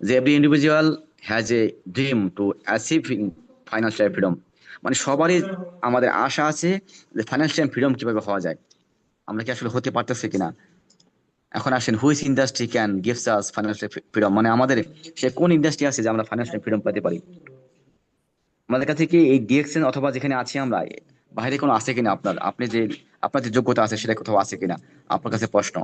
যে every individual has a dream to achieve financial freedom. মানে সবারই আমাদের আশা আছে যে ফাইন্যান্সিয়াল ফ্রিডম কিভাবে হওয়া যায়, আমরা কি আসলে হতে পারতেছি কিনা। এখন আসেন, which industry can gives us financial freedom, মানে আমাদের সে কোন ইন্ডাস্ট্রি আছে যে আমরা ফাইন্যান্সিয়াল ফ্রিডম পেতে পারি। আমাদের কাছে কি এই ডিএক্সএন অথবা যেখানে আছি আমরা, বাইরে কোনো আছে কিনা, আপনার যে যোগ্যতা আছে সেটা কোথাও আছে কিনা, আপনার কাছে প্রশ্ন।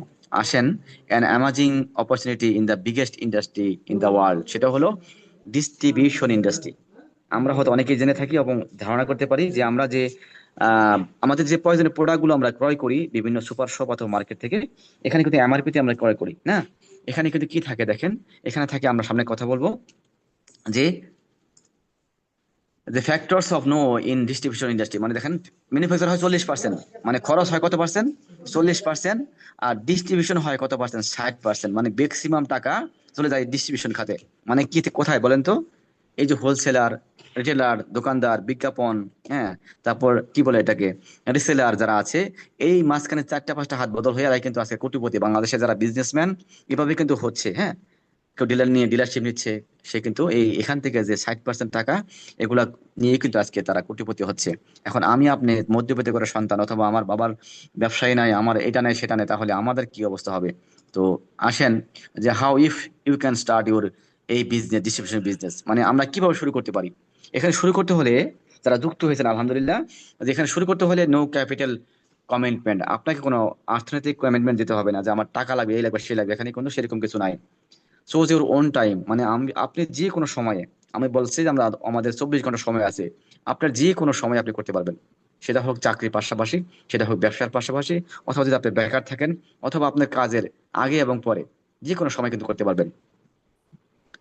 আসেন, an amazing opportunity in the biggest industry in the world, সেটা হলো ডিস্ট্রিবিউশন ইন্ডাস্ট্রি। আমরা হয়তো অনেকেই জেনে থাকি এবং ধারণা করতে পারি যে আমরা যে আমাদের যে প্রয়োজনীয় প্রোডাক্টগুলো আমরা ক্রয় করি বিভিন্ন সুপার শপ অথবা মার্কেট থেকে, এখানে কিন্তু এমআরপি তে আমরা ক্রয় করি না। এখানে কিন্তু কি থাকে দেখেন, এখানে থাকে, আমরা সামনে কথা বলবো, যে the factors of no in distribution industry, মানে দেখেন, ম্যানুফ্যাকচার হয় 40%, মানে খরচ হয় কত পার্সেন্ট? 40%। আর ডিস্ট্রিবিউশন হয় কত পার্সেন্ট? 60%। মানে ম্যাক্সিমাম টাকা চলে যায় ডিস্ট্রিবিউশন খাতে। মানে কি কোথায় বলেন তো? এই যে হোলসেলার, রিটেলার, দোকানদার, বিজ্ঞাপন, হ্যাঁ, তারপর কি বলে এটাকে, রিসেলার যারা আছে, এই মাঝখানে 4টা 5টা হাত বদল হয়ে কিন্তু আজকে কোটিপতি বাংলাদেশে যারা বিজনেসম্যান এভাবে কিন্তু হচ্ছে। হ্যাঁ, কেউ ডিলার নিয়ে ডিলারশিপ নিচ্ছে, সে কিন্তু এখান থেকে যে 60% টাকা, এগুলা নিয়ে কিন্তু আজকে তারা কোটিপতি হচ্ছে। এখন আমি আপনি মধ্যবিত্ত করে সন্তান, অথবা আমার বাবার ব্যবসায়ী নাই, আমার এটা নাই সেটা নেই, তাহলে আমাদের কি অবস্থা হবে? তো আসেন, যে how if you can start your এই বিজনেস, ডিস্ট্রিবিউশন বিজনেস, মানে আমরা কিভাবে শুরু করতে পারি। এখানে শুরু করতে হলে যারা যুক্ত হয়েছেন আলহামদুলিল্লাহ, যে এখানে শুরু করতে হলে নো ক্যাপিটাল কমিটমেন্ট, আপনাকে কোনো অর্থনৈতিক কমিটমেন্ট দিতে হবে না যে আমার টাকা লাগবে, এই লাগবে, সেই লাগবে। এখানে কিন্তু সেরকম কিছু নাই। চোজ ইউর ওন টাইম, মানে আপনি যে কোনো সময়ে, আমি বলছি যে আমাদের 24 ঘন্টা সময় আছে, আপনার যে কোনো সময় আপনি করতে পারবেন। সেটা হোক চাকরির পাশাপাশি, সেটা হোক ব্যবসার পাশাপাশি, অথবা যদি আপনি বেকার থাকেন, অথবা আপনার কাজের আগে এবং পরে, যে কোনো সময় কিন্তু করতে পারবেন।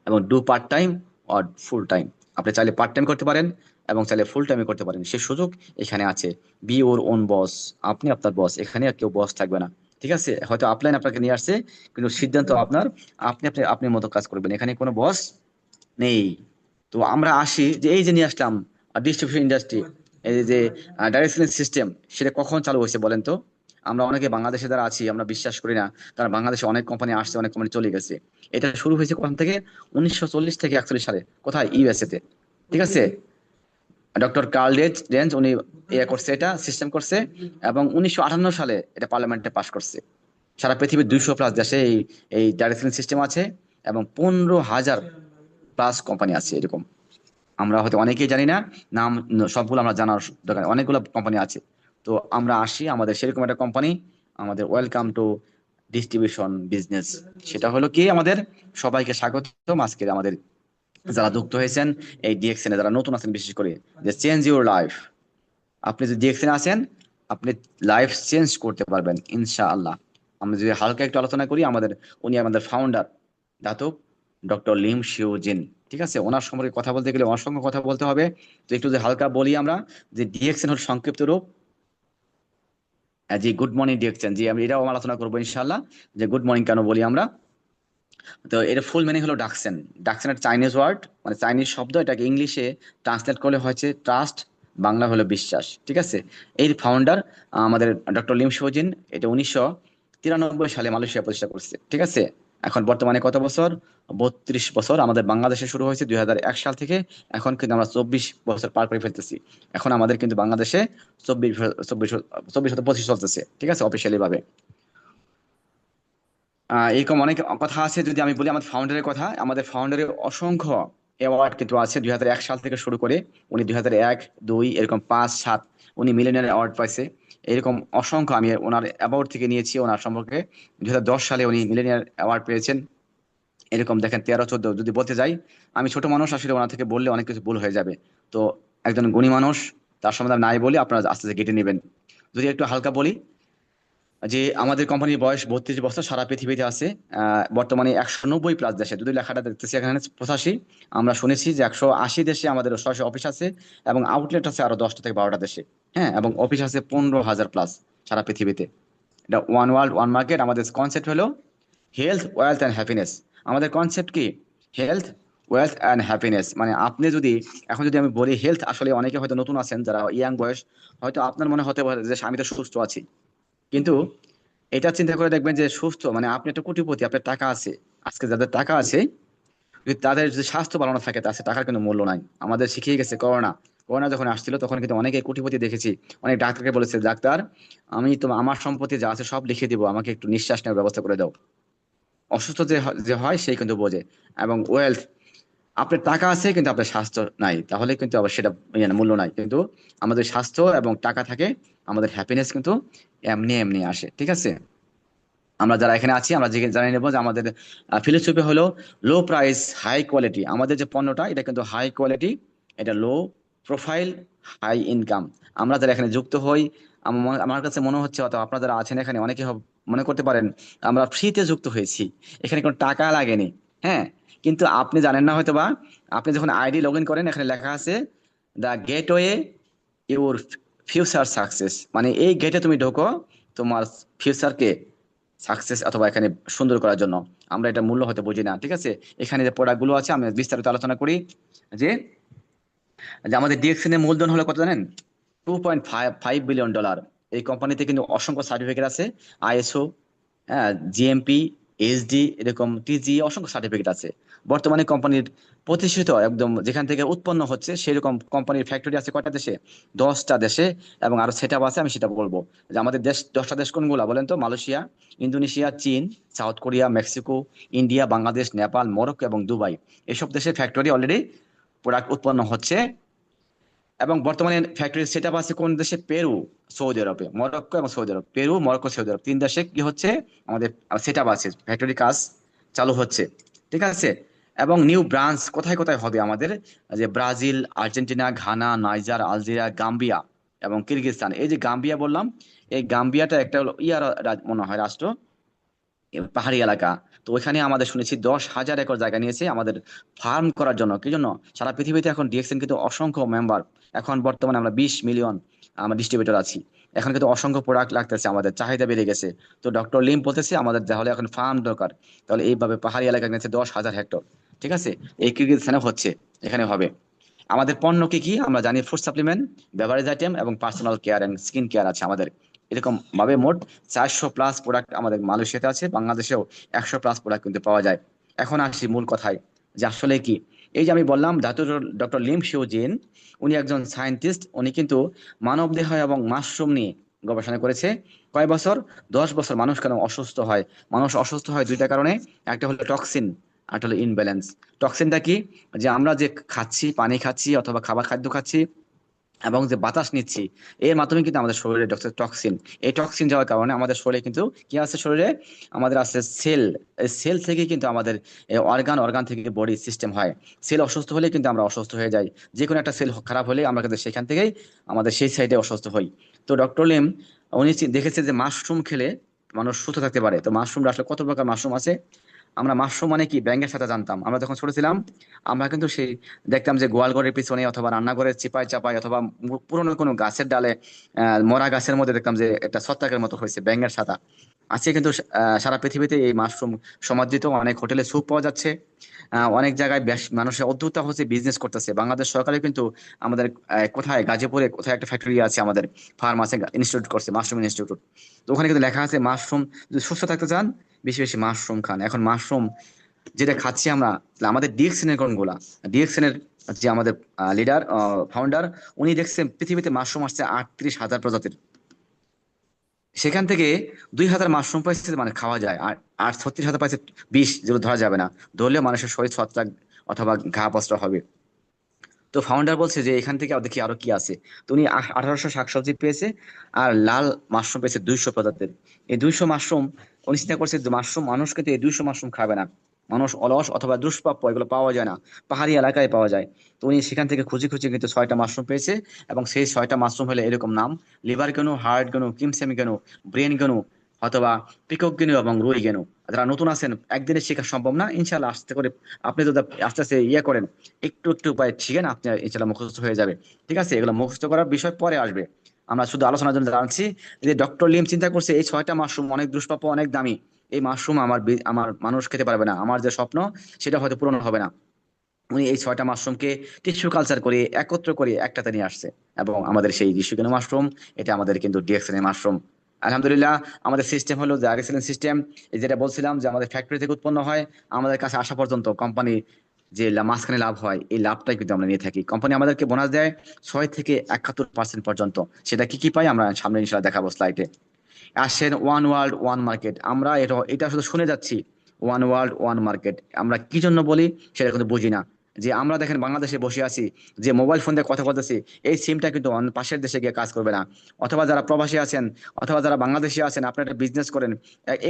এবং do part time or full time, আপনি চাইলে পার্ট টাইম করতে পারেন এবং চাইলে ফুল টাইমে করতে পারেন, সে সুযোগ এখানে আছে। বি ওর ওন বস, আপনি আপনার বস, এখানে আর কেউ বস থাকবে না। ঠিক আছে, হয়তো আপলাইন আপনাকে নিয়ে আসছে, কিন্তু সিদ্ধান্ত আপনার, আপনি মতো কাজ করবেন, এখানে কোনো বস নেই। তো আমরা আসি, যে এই যে নিয়ে আসলাম ডিস্ট্রিবিউশন ইন্ডাস্ট্রি, এই যে ডাইরেক্ট সেলিং সিস্টেম, সেটা কখন চালু হয়েছে বলেন তো? আমরা অনেকে বাংলাদেশে যারা আছি আমরা বিশ্বাস করি না, কারণ বাংলাদেশে অনেক কোম্পানি আসছে, অনেক কোম্পানি চলে গেছে। এটা শুরু হয়েছে কোথা থেকে? 1940 থেকে 41 সালে। কোথায়? ইউএসএ তে। ঠিক আছে, ডক্টর কার্ল রেঞ্জ উনি করছে, এটা সিস্টেম করছে, এবং 1958 সালে এটা পার্লামেন্টে পাস করছে। সারা পৃথিবীর 200+ দেশে এই এই ডাইরেক্ট সেলিং সিস্টেম আছে, এবং 15,000+ কোম্পানি আছে এরকম। আমরা হয়তো অনেকেই জানি না, নাম সবগুলো আমরা জানার দরকার, অনেকগুলো কোম্পানি আছে। তো আমরা আসি, আমাদের সেরকম একটা কোম্পানি, আমাদের ওয়েলকাম টু ডিস্ট্রিবিউশন বিজনেস। সেটা হলো কি, আমাদের সবাইকে স্বাগতম আজকে আমাদের যারা যুক্ত হয়েছেন এই ডিএক্সএন এ, যারা নতুন আছেন বিশেষ করে, যে চেঞ্জ ইউর লাইফ। আপনি যদি ডিএক্সএন আসেন, আপনি লাইফ চেঞ্জ করতে পারবেন ইনশাআল্লাহ। আমরা যদি হালকা একটু আলোচনা করি, উনি আমাদের ফাউন্ডার দাতক ডক্টর লিম শিউ জিন। ঠিক আছে, ওনার সম্পর্কে কথা বলতে গেলে অসংখ্য কথা বলতে হবে। তো একটু যদি হালকা বলি আমরা, যে ডিএক্সএন হল সংক্ষিপ্ত রূপ, জি গুড মর্নিং ডিএক্সএন। জি আমি এটাও আলোচনা করবো ইনশাআল্লাহ, যে গুড মর্নিং কেন বলি আমরা। তো এর ফুল মিনিং হলো ডাকসেন। ডাকসেন একটা চাইনিজ ওয়ার্ড, মানে চাইনিজ শব্দ, এটাকে ইংলিশে ট্রান্সলেট করলে হয়েছে ট্রাস্ট, বাংলা হলো বিশ্বাস। ঠিক আছে, এই ফাউন্ডার আমাদের ডক্টর লিম শিউ জিন, এটা 1993 সালে মালয়েশিয়া প্রতিষ্ঠা করছে। ঠিক আছে, এখন বর্তমানে কত বছর? 32 বছর। আমাদের বাংলাদেশে শুরু হয়েছে 2001 সাল থেকে, এখন কিন্তু আমরা 24 বছর পার করে ফেলতেছি। এখন আমাদের কিন্তু বাংলাদেশে 24 চলতেছে। ঠিক আছে, অফিসিয়ালি ভাবে। এরকম অনেক কথা আছে। যদি আমি বলি আমাদের ফাউন্ডারের কথা, আমাদের ফাউন্ডারের অসংখ্য অ্যাওয়ার্ড কিন্তু আছে। 2001 সাল থেকে শুরু করে উনি 2001, 2 এরকম 5, 7 উনি মিলেনিয়ার অ্যাওয়ার্ড পাইছে। এরকম অসংখ্য আমি ওনার অ্যাওয়ার্ড থেকে নিয়েছি ওনার সম্পর্কে। 2010 সালে উনি মিলেনিয়ার অ্যাওয়ার্ড পেয়েছেন। এরকম দেখেন 13, 14 যদি বলতে যাই, আমি ছোট মানুষ, আসলে ওনার থেকে বললে অনেক কিছু ভুল হয়ে যাবে। তো একজন গুণী মানুষ, তার সম্বন্ধে আমি নাই বলি, আপনারা আস্তে আস্তে কেটে নেবেন। যদি একটু হালকা বলি, যে আমাদের কোম্পানির বয়স 32 বছর, সারা পৃথিবীতে আছে বর্তমানে 190+ দেশে। যদি লেখাটা দেখতেছি এখানে 85, আমরা শুনেছি যে 180 দেশে আমাদের সরাসরি অফিস আছে, এবং আউটলেট আছে আরো 10টা থেকে 12টা দেশে। হ্যাঁ, এবং অফিস আছে 15,000+ সারা পৃথিবীতে। এটা ওয়ান ওয়ার্ল্ড ওয়ান মার্কেট। আমাদের কনসেপ্ট হলো হেলথ, ওয়েলথ অ্যান্ড হ্যাপিনেস। আমাদের কনসেপ্ট কি? Health, wealth and happiness. মানে আপনি যদি এখন যদি আমি বলি হেলথ, আসলে অনেকে হয়তো নতুন আছেন যারা ইয়াং বয়স, হয়তো আপনার মনে হতে পারে যে আমি তো সুস্থ আছি, কিন্তু এটা চিন্তা করে দেখবেন যে সুস্থ মানে আপনি একটা কোটিপতি, আপনার টাকা আছে। আজকে যাদের টাকা আছে, যদি তাদের যদি স্বাস্থ্য ভালো না থাকে, তাদের টাকার কোনো মূল্য নাই। আমাদের শিখিয়ে গেছে করোনা। করোনা যখন আসছিল তখন কিন্তু অনেকে কোটিপতি দেখেছি, অনেক ডাক্তারকে বলেছে, ডাক্তার আমি তো আমার সম্পত্তি যা আছে সব লিখে দিব, আমাকে একটু নিঃশ্বাস নেওয়ার ব্যবস্থা করে দাও। অসুস্থ যে হয় সেই কিন্তু বোঝে। এবং ওয়েলথ, আপনার টাকা আছে কিন্তু আপনার স্বাস্থ্য নাই, তাহলে কিন্তু আবার সেটা মূল্য নাই। কিন্তু আমাদের স্বাস্থ্য এবং টাকা থাকে, আমাদের হ্যাপিনেস কিন্তু এমনি এমনি আসে। ঠিক আছে, আমরা যারা এখানে আছি আমরা জানিয়ে নেবো যে আমাদের ফিলোসফি হলো লো প্রাইস হাই কোয়ালিটি। আমাদের যে পণ্যটা এটা কিন্তু হাই কোয়ালিটি, এটা লো প্রোফাইল, হাই ইনকাম। আমরা যারা এখানে যুক্ত হই, আমার কাছে মনে হচ্ছে, অথবা আপনারা যারা আছেন এখানে অনেকে মনে করতে পারেন আমরা ফ্রিতে যুক্ত হয়েছি, এখানে কোনো টাকা লাগেনি। হ্যাঁ, কিন্তু আপনি জানেন না হয়তো বা, আপনি যখন আইডি লগ ইন করেন, এখানে লেখা আছে the gateway your future success. মানে এই গেটে তুমি ঢোকো তোমার ফিউচারকে সাকসেস অথবা এখানে সুন্দর করার জন্য। আমরা এটা মূল্য হয়তো বুঝি না। ঠিক আছে, এখানে যে প্রোডাক্ট গুলো আছে আমি বিস্তারিত আলোচনা করি। যে যে আমাদের ডিএক্সএন এর মূলধন হলো কত জানেন? $2.5 বিলিয়ন। এই কোম্পানিতে কিন্তু অসংখ্য সার্টিফিকেট আছে, আইএসও, হ্যাঁ, জিএমপি, এইচডি, এরকম টিজি, অসংখ্য সার্টিফিকেট আছে। বর্তমানে কোম্পানির প্রতিষ্ঠিত একদম যেখান থেকে উৎপন্ন হচ্ছে সেরকম কোম্পানির ফ্যাক্টরি আছে কয়টা দেশে? 10টা দেশে, এবং আরো সেট আপ আছে, আমি সেটা বলবো। যে আমাদের দেশ 10টা দেশ কোনগুলা বলেন তো? মালয়েশিয়া, ইন্দোনেশিয়া, চীন, south Korea, Mexico, India, Bangladesh, Nepal, Morocco এবং দুবাই। এসব দেশে ফ্যাক্টরি অলরেডি প্রোডাক্ট উৎপন্ন হচ্ছে। এবং বর্তমানে ফ্যাক্টরি সেট আপ আছে কোন দেশে? পেরু, সৌদি আরবে, মরক্কো এবং সৌদি আরব। পেরু, মরক্কো, সৌদি আরব, 3 দেশে কি হচ্ছে আমাদের সেট আপ আছে, ফ্যাক্টরি কাজ চালু হচ্ছে। ঠিক আছে, এবং নিউ ব্রাঞ্চ কোথায় কোথায় হবে আমাদের? যে Brazil, Argentina, Ghana, Niger, Algeria, Gambia এবং কিরগিজস্তান। এই যে গাম্বিয়া বললাম, এই গাম্বিয়াটা একটা হলো মনে হয় রাষ্ট্র, পাহাড়ি এলাকা। তো ওইখানে আমাদের শুনেছি 10,000 একর জায়গা নিয়েছে আমাদের ফার্ম করার জন্য। কি জন্য? সারা পৃথিবীতে এখন ডিএক্সএন কিন্তু অসংখ্য মেম্বার, এখন বর্তমানে আমরা 20 মিলিয়ন আমরা ডিস্ট্রিবিউটর আছি। এখন কিন্তু অসংখ্য প্রোডাক্ট লাগতেছে, আমাদের চাহিদা বেড়ে গেছে। তো ডক্টর লিম বলতেছে আমাদের তাহলে এখন ফার্ম দরকার। তাহলে এইভাবে পাহাড়ি এলাকা নিয়েছে 10,000 হেক্টর। ঠিক আছে, এই কিরগিজস্তানে হচ্ছে, এখানে হবে। আমাদের পণ্য কি কি আমরা জানি? ফুড সাপ্লিমেন্ট, বেভারেজ আইটেম এবং personal care and skin care আছে আমাদের। এরকম ভাবে মোট 400+ প্রোডাক্ট আমাদের মালয়েশিয়াতে আছে, বাংলাদেশেও 100+ প্রোডাক্ট কিন্তু পাওয়া যায়। এখন আসি মূল কথায়, যে আসলে কি এই যে আমি বললাম ডক্টর লিম শিও জিন, উনি একজন সায়েন্টিস্ট। উনি কিন্তু মানবদেহ এবং মাশরুম নিয়ে গবেষণা করেছে। কয় বছর? 10 বছর। মানুষ কেন অসুস্থ হয়? মানুষ অসুস্থ হয় দুইটা কারণে। একটা হলো টক্সিন, আর একটা হলো ইনব্যালেন্স। টক্সিনটা কি? যে আমরা যে খাচ্ছি, পানি খাচ্ছি অথবা খাদ্য খাচ্ছি এবং যে বাতাস নিচ্ছি, এর মাধ্যমে কিন্তু আমাদের শরীরে টক্সিন, এই টক্সিন যাওয়ার কারণে আমাদের শরীরে কিন্তু কি আছে? শরীরে আমাদের আছে সেল। এই সেল থেকে কিন্তু আমাদের অর্গান থেকে বডি সিস্টেম হয়। সেল অসুস্থ হলে কিন্তু আমরা অসুস্থ হয়ে যাই। যে কোনো একটা সেল খারাপ হলে আমরা কিন্তু সেখান থেকেই আমাদের সেই সাইডে অসুস্থ হই। তো ডক্টর লিম উনি দেখেছে যে মাশরুম খেলে মানুষ সুস্থ থাকতে পারে। তো মাশরুম আসলে কত প্রকার মাশরুম আছে? আমরা মাশরুম মানে কি ব্যাঙের সাথে জানতাম। আমরা যখন ছোট ছিলাম আমরা কিন্তু সেই দেখতাম যে গোয়ালঘরের পিছনে অথবা রান্নাঘরের চিপায় চাপায় অথবা পুরনো কোনো গাছের ডালে, মরা গাছের মধ্যে দেখতাম যে একটা ছত্রাকের মতো হয়েছে ব্যাঙের ছাতা। আজকে কিন্তু সারা পৃথিবীতে এই মাশরুম সমাদৃত, অনেক হোটেলে স্যুপ পাওয়া যাচ্ছে। অনেক জায়গায় বেশ মানুষের উদ্যোক্তা হচ্ছে, বিজনেস করতেছে। বাংলাদেশ সরকারও কিন্তু আমাদের কোথায় গাজীপুরে কোথায় একটা ফ্যাক্টরি আছে, আমাদের ফার্ম আছে, ইনস্টিটিউট করছে, মাশরুম ইনস্টিটিউট। তো ওখানে কিন্তু লেখা আছে মাশরুম যদি সুস্থ থাকতে চান বেশি বেশি মাশরুম খান। এখন মাশরুম যেটা খাচ্ছি আমরা, তাহলে আমাদের ডিএক্সএন এর কোনগুলা? ডিএক্সএন এর যে আমাদের লিডার, ফাউন্ডার, উনি দেখছেন পৃথিবীতে মাশরুম আসছে 38,000 প্রজাতির। সেখান থেকে 2,000 মাশরুম পাইছে মানে খাওয়া যায়, আর 36,000 পাইছে বিষ, যেগুলো ধরা যাবে না। ধরলেও মানুষের শরীর ছত্রাক অথবা ঘা পস্রা হবে। তো ফাউন্ডার বলছে যে এখান থেকে দেখি আরো কি আছে। তো উনি 1800 শাকসবজি পেয়েছে, আর লাল মাশরুম পেয়েছে 200 প্রজাতির। এই 200 মাশরুম উনি চিন্তা করছে যে মাশরুম, মানুষ কিন্তু এই 200 মাশরুম খাবে না। মানুষ অলস অথবা দুষ্প্রাপ্য, এগুলো পাওয়া যায় না, পাহাড়ি এলাকায় পাওয়া যায়। তো উনি সেখান থেকে খুঁজে খুঁজে কিন্তু 6টা মাশরুম পেয়েছে। এবং সেই 6টা মাশরুম হলে এরকম নাম: লিভার গেনু, হার্ট গেনু, কিমসেমি গেনু, ব্রেন গেনু, অথবা পিকক গেনু এবং রুই গেনু। যারা নতুন আছেন, একদিনে শেখা সম্ভব না, ইনশাল্লাহ আস্তে করে আপনি যদি আস্তে আস্তে ইয়ে করেন, একটু একটু উপায় শিখেন, আপনি ইনশাল্লাহ মুখস্থ হয়ে যাবে। ঠিক আছে, এগুলো মুখস্থ করার বিষয় পরে আসবে। আমরা শুধু আলোচনার জন্য জানছি যে ডক্টর লিম চিন্তা করছে এই 6টা মাশরুম অনেক দুষ্প্রাপ্য, অনেক দামি। এই মাশরুম আমার মানুষ খেতে পারবে না, আমার যে স্বপ্ন সেটা হয়তো পূরণ হবে না। উনি এই 6টা মাশরুমকে টিস্যু কালচার করে একত্র করে একটাতে নিয়ে আসছে। এবং আমাদের সেই টিস্যু মাশরুম, এটা আমাদের কিন্তু ডিএক্সএন মাশরুম। আলহামদুলিল্লাহ, আমাদের সিস্টেম হলো যে আরএসএল সিস্টেম, যেটা বলছিলাম যে আমাদের ফ্যাক্টরি থেকে উৎপন্ন হয়, আমাদের কাছে আসা পর্যন্ত কোম্পানি যে মাঝখানে লাভ হয়, এই লাভটাই কিন্তু আমরা নিয়ে থাকি। কোম্পানি আমাদেরকে বোনাস দেয় 6 থেকে 71% পর্যন্ত। সেটা কি কি পাই আমরা সামনে ইনশাআল্লাহ দেখাবো স্লাইডে। আসেন ওয়ান ওয়ার্ল্ড ওয়ান মার্কেট, আমরা এটা শুধু শুনে যাচ্ছি। ওয়ান ওয়ার্ল্ড ওয়ান মার্কেট আমরা কি জন্য বলি সেটা কিন্তু বুঝি না। যে আমরা দেখেন বাংলাদেশে বসে আছি, যে মোবাইল ফোন দিয়ে কথা বলতেছি, এই সিমটা কিন্তু অন্য পাশের দেশে গিয়ে কাজ করবে না। অথবা যারা প্রবাসী আছেন অথবা যারা বাংলাদেশি আছেন, আপনারা একটা বিজনেস করেন,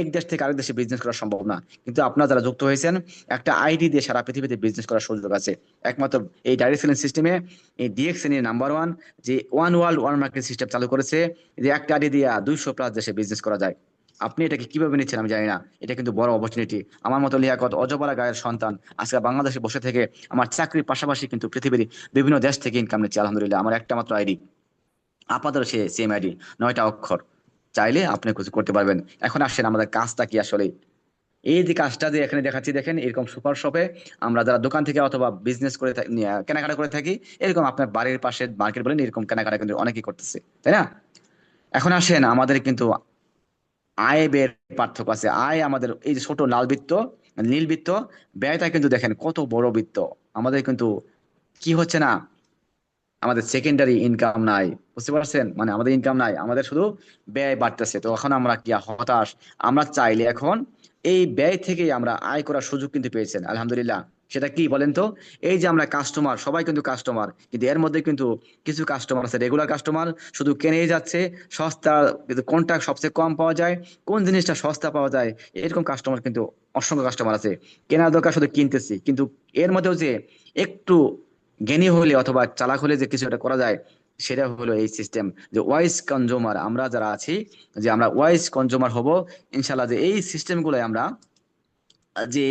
এক দেশ থেকে আরেক দেশে বিজনেস করা সম্ভব না। কিন্তু আপনারা যারা যুক্ত হয়েছেন, একটা আইডি দিয়ে সারা পৃথিবীতে বিজনেস করার সুযোগ আছে। একমাত্র এই ডাইরেক্ট সেলিং সিস্টেমে এই ডিএক্সএন এর নাম্বার 1 যে one world one market system চালু করেছে, যে একটা আইডি দিয়ে 200+ দেশে বিজনেস করা যায়। আপনি এটাকে কিভাবে নিচ্ছেন আমি জানি না, এটা কিন্তু বড় অপরচুনিটি। আমার মতো লিয়াকত অজপাড়া গায়ের সন্তান আজকে বাংলাদেশে বসে থেকে আমার চাকরির পাশাপাশি কিন্তু পৃথিবীর বিভিন্ন দেশ থেকে ইনকাম নিচ্ছে আলহামদুলিল্লাহ। আমার একটা মাত্র আইডি, আপাতত সে সেম আইডি, 9টা অক্ষর। চাইলে আপনি কিছু করতে পারবেন। এখন আসেন আমাদের কাজটা কি আসলে। এই যে কাজটা যে এখানে দেখাচ্ছি দেখেন, এরকম সুপার শপে আমরা যারা দোকান থেকে অথবা বিজনেস করে কেনাকাটা করে থাকি, এরকম আপনার বাড়ির পাশে মার্কেট বলেন, এরকম কেনাকাটা কিন্তু অনেকেই করতেছে, তাই না? এখন আসেন আমাদের কিন্তু আয় ব্যয়ের পার্থক্য আছে। আয় আমাদের এই যে ছোট লাল বৃত্ত, নীল বৃত্ত, ব্যয়টা কিন্তু দেখেন কত বড় বৃত্ত। আমাদের কিন্তু কি হচ্ছে না, আমাদের সেকেন্ডারি ইনকাম নাই। বুঝতে পারছেন? মানে আমাদের ইনকাম নাই, আমাদের শুধু ব্যয় বাড়তেছে। তো এখন আমরা কি হতাশ। আমরা চাইলে এখন এই ব্যয় থেকে আমরা আয় করার সুযোগ কিন্তু পেয়েছেন আলহামদুলিল্লাহ। সেটা কি বলেন তো? এই যে আমরা কাস্টমার, সবাই কিন্তু কাস্টমার, কিন্তু এর মধ্যে কিন্তু কিছু কাস্টমার আছে রেগুলার কাস্টমার, শুধু কিনেই যাচ্ছে সস্তা, কিন্তু কোনটা সবচেয়ে কম পাওয়া যায়, কোন জিনিসটা সস্তা পাওয়া যায়, এরকম কাস্টমার কিন্তু অসংখ্য কাস্টমার আছে। কেনার দরকার শুধু কিনতেছি, কিন্তু এর মধ্যেও যে একটু জ্ঞানী হলে অথবা চালাক হলে যে কিছু একটা করা যায়, সেটা হলো এই সিস্টেম। যে ওয়াইজ কনজিউমার আমরা যারা আছি, যে আমরা ওয়াইজ কনজিউমার হব ইনশাল্লাহ। যে এই সিস্টেম গুলো আমরা, যে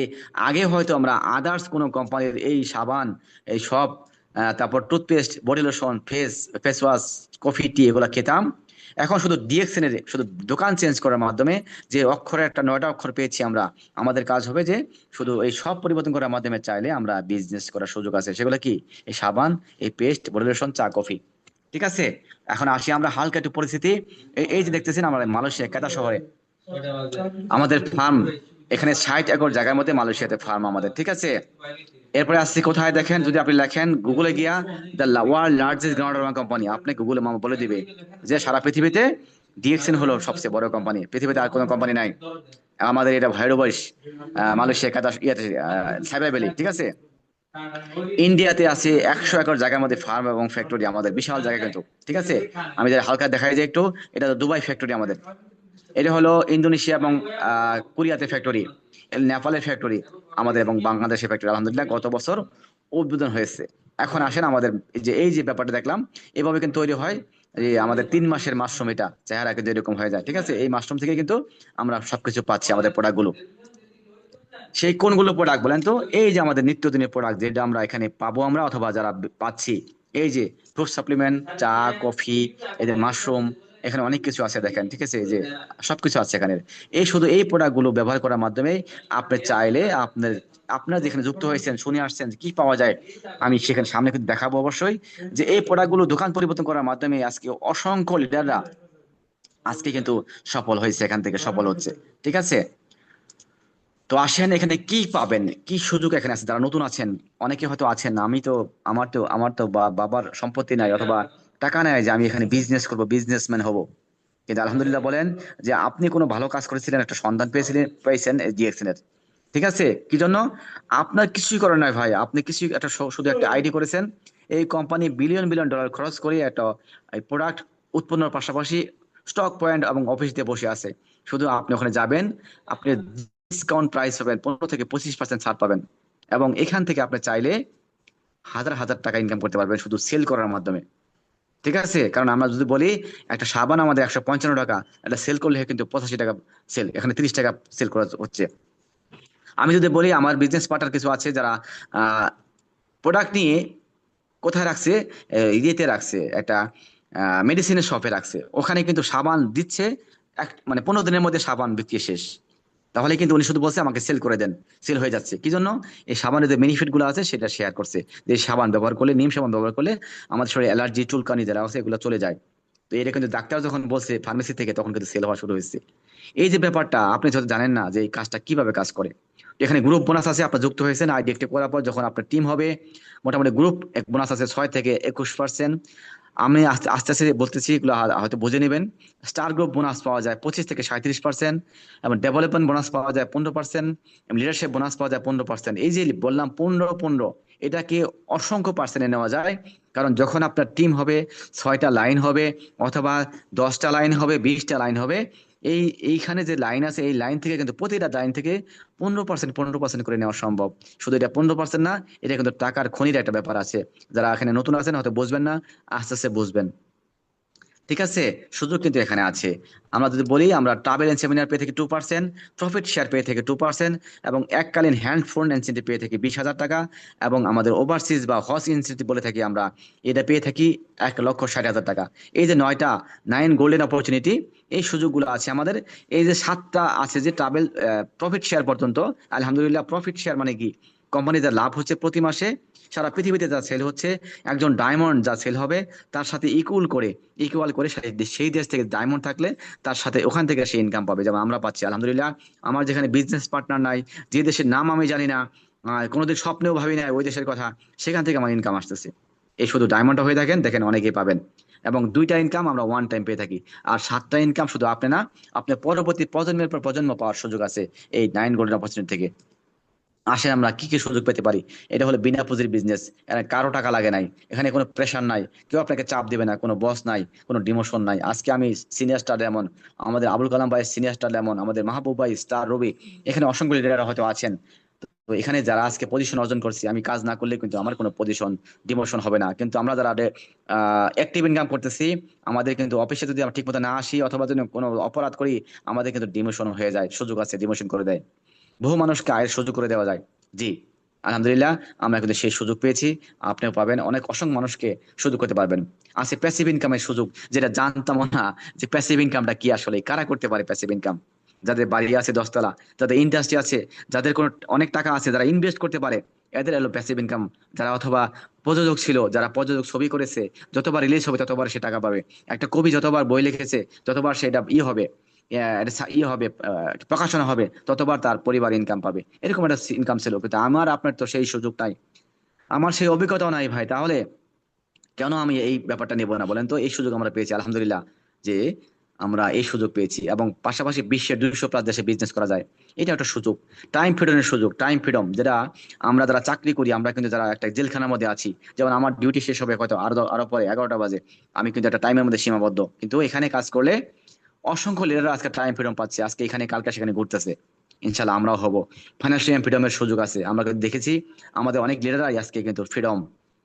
আগে হয়তো আমরা আদার্স কোনো কোম্পানির এই সাবান, এই সব তারপর toothpaste, body lotion, face wash, coffee, tea এগুলো খেতাম। এখন শুধু ডিএক্সএন এর শুধু দোকান চেঞ্জ করার মাধ্যমে যে অক্ষরে একটা 9টা অক্ষর পেয়েছি আমরা, আমাদের কাজ হবে যে শুধু এই সব পরিবর্তন করার মাধ্যমে চাইলে আমরা বিজনেস করার সুযোগ আছে। সেগুলো কি? এই সাবান, এই পেস্ট, বডি লোশন, চা, কফি। ঠিক আছে। এখন আসি আমরা হালকা একটু পরিস্থিতি। এই যে দেখতেছেন আমরা মালয়েশিয়া কাতা শহরে আমাদের ফার্ম, এখানে 60 একর জায়গার মধ্যে মালয়েশিয়াতে ফার্ম আমাদের, ঠিক আছে। এরপরে আসছি কোথায় দেখেন, যদি আপনি লেখেন গুগলে গিয়া the world largest ground company, আপনি গুগলে মামা বলে দিবে যে সারা পৃথিবীতে ডিএক্সএন হলো সবচেয়ে বড় কোম্পানি, পৃথিবীতে আর কোনো কোম্পানি নাই। আমাদের এটা ভৈরব মালয়েশিয়া কাতা ইয়েতে সাইবার ভ্যালি, ঠিক আছে। ইন্ডিয়াতে আছে 100 একর জায়গার মধ্যে ফার্ম এবং ফ্যাক্টরি, আমাদের বিশাল জায়গা কিন্তু, ঠিক আছে। আমি যদি হালকা দেখাই যে একটু, এটা দুবাই ফ্যাক্টরি আমাদের, এটা হলো ইন্দোনেশিয়া এবং কোরিয়াতে ফ্যাক্টরি, নেপালের ফ্যাক্টরি আমাদের, এবং বাংলাদেশের ফ্যাক্টরি আলহামদুলিল্লাহ গত বছর উদ্বোধন হয়েছে। এখন আসেন আমাদের এই যে ব্যাপারটা দেখলাম, এভাবে কিন্তু তৈরি হয় যে আমাদের 3 মাসের মাশরুম, এটা চেহারা কিন্তু এরকম হয়ে যায়, ঠিক আছে। এই মাশরুম থেকে কিন্তু আমরা সবকিছু পাচ্ছি, আমাদের প্রোডাক্টগুলো। সেই কোনগুলো প্রোডাক্ট বলেন তো? এই যে আমাদের নিত্যদিনের প্রোডাক্ট যেটা আমরা এখানে পাবো আমরা, অথবা যারা পাচ্ছি, এই যে ফ্রুট সাপ্লিমেন্ট, চা, কফি, এই যে মাশরুম, এখানে অনেক কিছু আছে দেখেন, ঠিক আছে। এই যে সবকিছু আছে এখানে। এই শুধু এই প্রোডাক্ট গুলো ব্যবহার করার মাধ্যমে আপনি চাইলে আপনার যেখানে যুক্ত হয়েছেন, শুনে আসছেন যে কি পাওয়া যায়, আমি সেখানে সামনে কিন্তু দেখাবো অবশ্যই, যে এই প্রোডাক্ট গুলো দোকান পরিবর্তন করার মাধ্যমে আজকে অসংখ্য লিডাররা আজকে কিন্তু সফল হয়েছে, এখান থেকে সফল হচ্ছে, ঠিক আছে। তো আসেন, এখানে কি পাবেন, কি সুযোগ এখানে আছে। যারা নতুন আছেন, অনেকে হয়তো আছেন না, আমার তো বাবার সম্পত্তি নাই অথবা টাকা নাই যে আমি এখানে বিজনেস করব, বিজনেসম্যান হব। কিন্তু আলহামদুলিল্লাহ বলেন যে আপনি কোনো ভালো কাজ করেছিলেন, একটা সন্ধান পেয়েছেন ডিএক্সএন এর, ঠিক আছে। কি জন্য? আপনার কিছুই করার নয় ভাই, আপনি কিছু একটা শুধু একটা আইডি করেছেন। এই কোম্পানি বিলিয়ন বিলিয়ন ডলার খরচ করে একটা প্রোডাক্ট উৎপন্নের পাশাপাশি স্টক পয়েন্ট এবং অফিস দিয়ে বসে আছে। শুধু আপনি ওখানে যাবেন, আপনি ডিসকাউন্ট প্রাইস পাবেন, 15 থেকে 25% ছাড় পাবেন, এবং এখান থেকে আপনি চাইলে হাজার হাজার টাকা ইনকাম করতে পারবেন শুধু সেল করার মাধ্যমে, ঠিক আছে। কারণ আমরা যদি বলি একটা সাবান আমাদের 155 টাকা, এটা সেল করলে কিন্তু 85 টাকা সেল, এখানে 30 টাকা সেল করা হচ্ছে। আমি যদি বলি আমার বিজনেস পার্টনার কিছু আছে যারা প্রোডাক্ট নিয়ে কোথায় রাখছে, ইয়েতে রাখছে, একটা মেডিসিনের শপে রাখছে, ওখানে কিন্তু সাবান দিচ্ছে, মানে 15 দিনের মধ্যে সাবান বিক্রি শেষ। তাহলে কিন্তু উনি শুধু বলছে আমাকে সেল করে দেন, সেল হয়ে যাচ্ছে। কি জন্য? এই সাবানের যে বেনিফিট গুলো আছে সেটা শেয়ার করছে, যে এই সাবান ব্যবহার করলে, নিম সাবান ব্যবহার করলে আমাদের শরীরে অ্যালার্জি, চুলকানি যারা আছে এগুলো চলে যায়। তো এটা কিন্তু ডাক্তার যখন বলছে ফার্মেসি থেকে, তখন কিন্তু সেল হওয়া শুরু হয়েছে। এই যে ব্যাপারটা আপনি যত জানেন না যে এই কাজটা কিভাবে কাজ করে। এখানে গ্রুপ বোনাস আছে, আপনার যুক্ত হয়েছেন আইডি অ্যাক্টিভ করার পর, যখন আপনার টিম হবে মোটামুটি গ্রুপ বোনাস আছে 6 থেকে 21%। আমি আস্তে আস্তে আস্তে বলতেছি, এগুলো হয়তো বুঝে নেবেন। স্টার গ্রুপ বোনাস পাওয়া যায় 25 থেকে 37%, এবং ডেভেলপমেন্ট বোনাস পাওয়া যায় 15%, এবং লিডারশিপ বোনাস পাওয়া যায় 15%। এই যে বললাম 15-15, এটাকে অসংখ্য পার্সেন্টে নেওয়া যায়। কারণ যখন আপনার টিম হবে, 6টা লাইন হবে, অথবা 10টা লাইন হবে, 20টা লাইন হবে, এইখানে যে লাইন আছে, এই লাইন থেকে কিন্তু প্রতিটা লাইন থেকে 15% করে নেওয়া সম্ভব। শুধু এটা 15% না, এটা কিন্তু টাকার খনির একটা ব্যাপার আছে। যারা এখানে নতুন আছেন হয়তো বুঝবেন না, আস্তে আস্তে বুঝবেন, ঠিক আছে। সুযোগ কিন্তু এখানে আছে। আমরা যদি বলি, আমরা ট্রাভেল এন্ড সেমিনার পে থেকে 2%, প্রফিট শেয়ার পে থেকে 2%, এবং এককালীন হ্যান্ড ফোন ইনসেন্টিভ পেয়ে থাকি 20,000 টাকা, এবং আমাদের ওভারসিজ বা হজ ইনসেন্টিভ বলে থাকি আমরা, এটা পেয়ে থাকি 1,60,000 টাকা। এই যে 9 গোল্ডেন অপরচুনিটি, এই সুযোগগুলো আছে আমাদের। এই যে 7টা আছে যে ট্রাভেল প্রফিট শেয়ার পর্যন্ত, আলহামদুলিল্লাহ প্রফিট শেয়ার মানে কি? কোম্পানির যা লাভ হচ্ছে প্রতি মাসে, সারা পৃথিবীতে যা সেল হচ্ছে, একজন ডায়মন্ড যা সেল হবে তার সাথে ইকুয়াল করে সেই দেশ থেকে ডায়মন্ড থাকলে তার সাথে ওখান থেকে সে ইনকাম পাবে, যেমন আমরা পাচ্ছি আলহামদুলিল্লাহ। আমার যেখানে বিজনেস পার্টনার নাই, যে দেশের নাম আমি জানি না, কোনোদিন স্বপ্নেও ভাবি না ওই দেশের কথা, সেখান থেকে আমার ইনকাম আসতেছে। এই শুধু ডায়মন্ডটা হয়ে থাকেন, দেখেন অনেকেই পাবেন। এবং 2টা ইনকাম আমরা ওয়ান টাইম পেয়ে থাকি। আর 7টা ইনকাম শুধু আপনি না, আপনার পরবর্তী প্রজন্মের পর প্রজন্ম পাওয়ার সুযোগ আছে এই 9 গোল্ডেন অপরচুনিটি থেকে। আসেন আমরা কি কি সুযোগ পেতে পারি। এটা হলো বিনা পুঁজির বিজনেস, এখানে কারো টাকা লাগে নাই, এখানে কোনো প্রেশার নাই, কেউ আপনাকে চাপ দিবে না, কোনো বস নাই, কোনো ডিমোশন নাই। আজকে আমি সিনিয়র স্টার এমন, আমাদের আবুল কালাম ভাই সিনিয়র স্টার এমন, আমাদের মাহবুব ভাই স্টার রবি, এখানে অসংখ্য লিডাররা হয়তো আছেন। তো এখানে যারা আজকে পজিশন অর্জন করছি, আমি কাজ না করলে কিন্তু আমার কোনো পজিশন ডিমোশন হবে না। কিন্তু আমরা যারা অ্যাক্টিভ ইনকাম করতেছি, আমাদের কিন্তু অফিসে যদি আমরা ঠিক মতো না আসি অথবা যদি কোনো অপরাধ করি, আমাদের কিন্তু ডিমোশন হয়ে যায়, সুযোগ আছে ডিমোশন করে দেয়, বহু মানুষকে আয়ের সুযোগ করে দেওয়া যায়। জি আলহামদুলিল্লাহ, আমরা কিন্তু সেই সুযোগ পেয়েছি, আপনিও পাবেন, অনেক অসংখ্য মানুষকে সুযোগ করতে পারবেন। আছে প্যাসিভ ইনকামের সুযোগ, যেটা জানতাম না যে প্যাসিভ ইনকামটা কি, আসলে কারা করতে পারে প্যাসিভ ইনকাম। যাদের বাড়ি আছে 10 তলা, যাদের ইন্ডাস্ট্রি আছে, যাদের কোনো অনেক টাকা আছে, যারা ইনভেস্ট করতে পারে, এদের এলো প্যাসিভ ইনকাম। যারা অথবা প্রযোজক ছিল, যারা প্রযোজক ছবি করেছে, যতবার রিলিজ হবে ততবার সে টাকা পাবে। একটা কবি যতবার বই লিখেছে ততবার সেটা হবে, হবে, প্রকাশনা হবে, ততবার তার পরিবার ইনকাম পাবে। এরকম একটা ইনকাম ছিল, কিন্তু আমার আপনার তো সেই সুযোগ নাই, আমার সেই অভিজ্ঞতাও নাই ভাই। তাহলে কেন আমি এই ব্যাপারটা নেবো না বলেন তো? এই সুযোগ আমরা পেয়েছি আলহামদুলিল্লাহ, যে আমরা এই সুযোগ পেয়েছি, এবং পাশাপাশি বিশ্বের 200+ দেশে বিজনেস করা যায়। এটা একটা সুযোগ, টাইম ফ্রিডমের সুযোগ, টাইম ফ্রিডম, যেটা আমরা যারা চাকরি করি আমরা কিন্তু যারা একটা জেলখানার মধ্যে আছি, যেমন আমার ডিউটি শেষ হবে হয়তো আরো পরে 11টা বাজে, আমি কিন্তু একটা টাইমের মধ্যে সীমাবদ্ধ। কিন্তু এখানে কাজ করলে অসংখ্য লিডাররা আজকে টাইম ফ্রিডম পাচ্ছে, আজকে এখানে কালকে সেখানে ঘুরতেছে। ইনশাল্লাহ আমরাও হব। ফাইন্যান্সিয়াল ফ্রিডমের সুযোগ আছে, আমরা কিন্তু দেখেছি আমাদের অনেক লিডাররাই আজকে কিন্তু ফ্রিডম,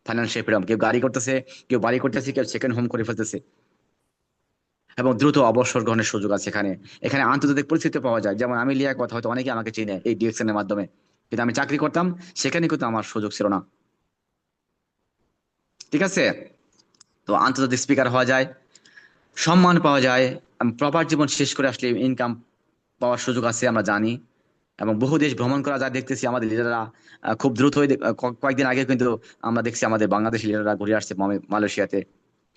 ফাইন্যান্সিয়াল ফ্রিডম, কেউ গাড়ি করতেছে, কেউ বাড়ি করতেছে, কেউ সেকেন্ড হোম করে ফেলতেছে, এবং দ্রুত অবসর গ্রহণের সুযোগ আছে এখানে। এখানে আন্তর্জাতিক পরিস্থিতি পাওয়া যায়, যেমন আমি লিয়ার কথা হয়তো অনেকে আমাকে চিনে এই ডিএক্সএন এর মাধ্যমে, কিন্তু আমি চাকরি করতাম, সেখানে কিন্তু আমার সুযোগ ছিল না। ঠিক আছে? তো আন্তর্জাতিক স্পিকার হওয়া যায়, সম্মান পাওয়া যায়, প্রপার জীবন শেষ করে আসলে ইনকাম পাওয়ার সুযোগ আছে আমরা জানি, এবং বহু দেশ ভ্রমণ করা যায় দেখতেছি আমাদের লিডাররা। খুব দ্রুতই কয়েকদিন আগে কিন্তু আমরা দেখছি আমাদের বাংলাদেশি লিডাররা ঘুরে আসছে মালয়েশিয়াতে।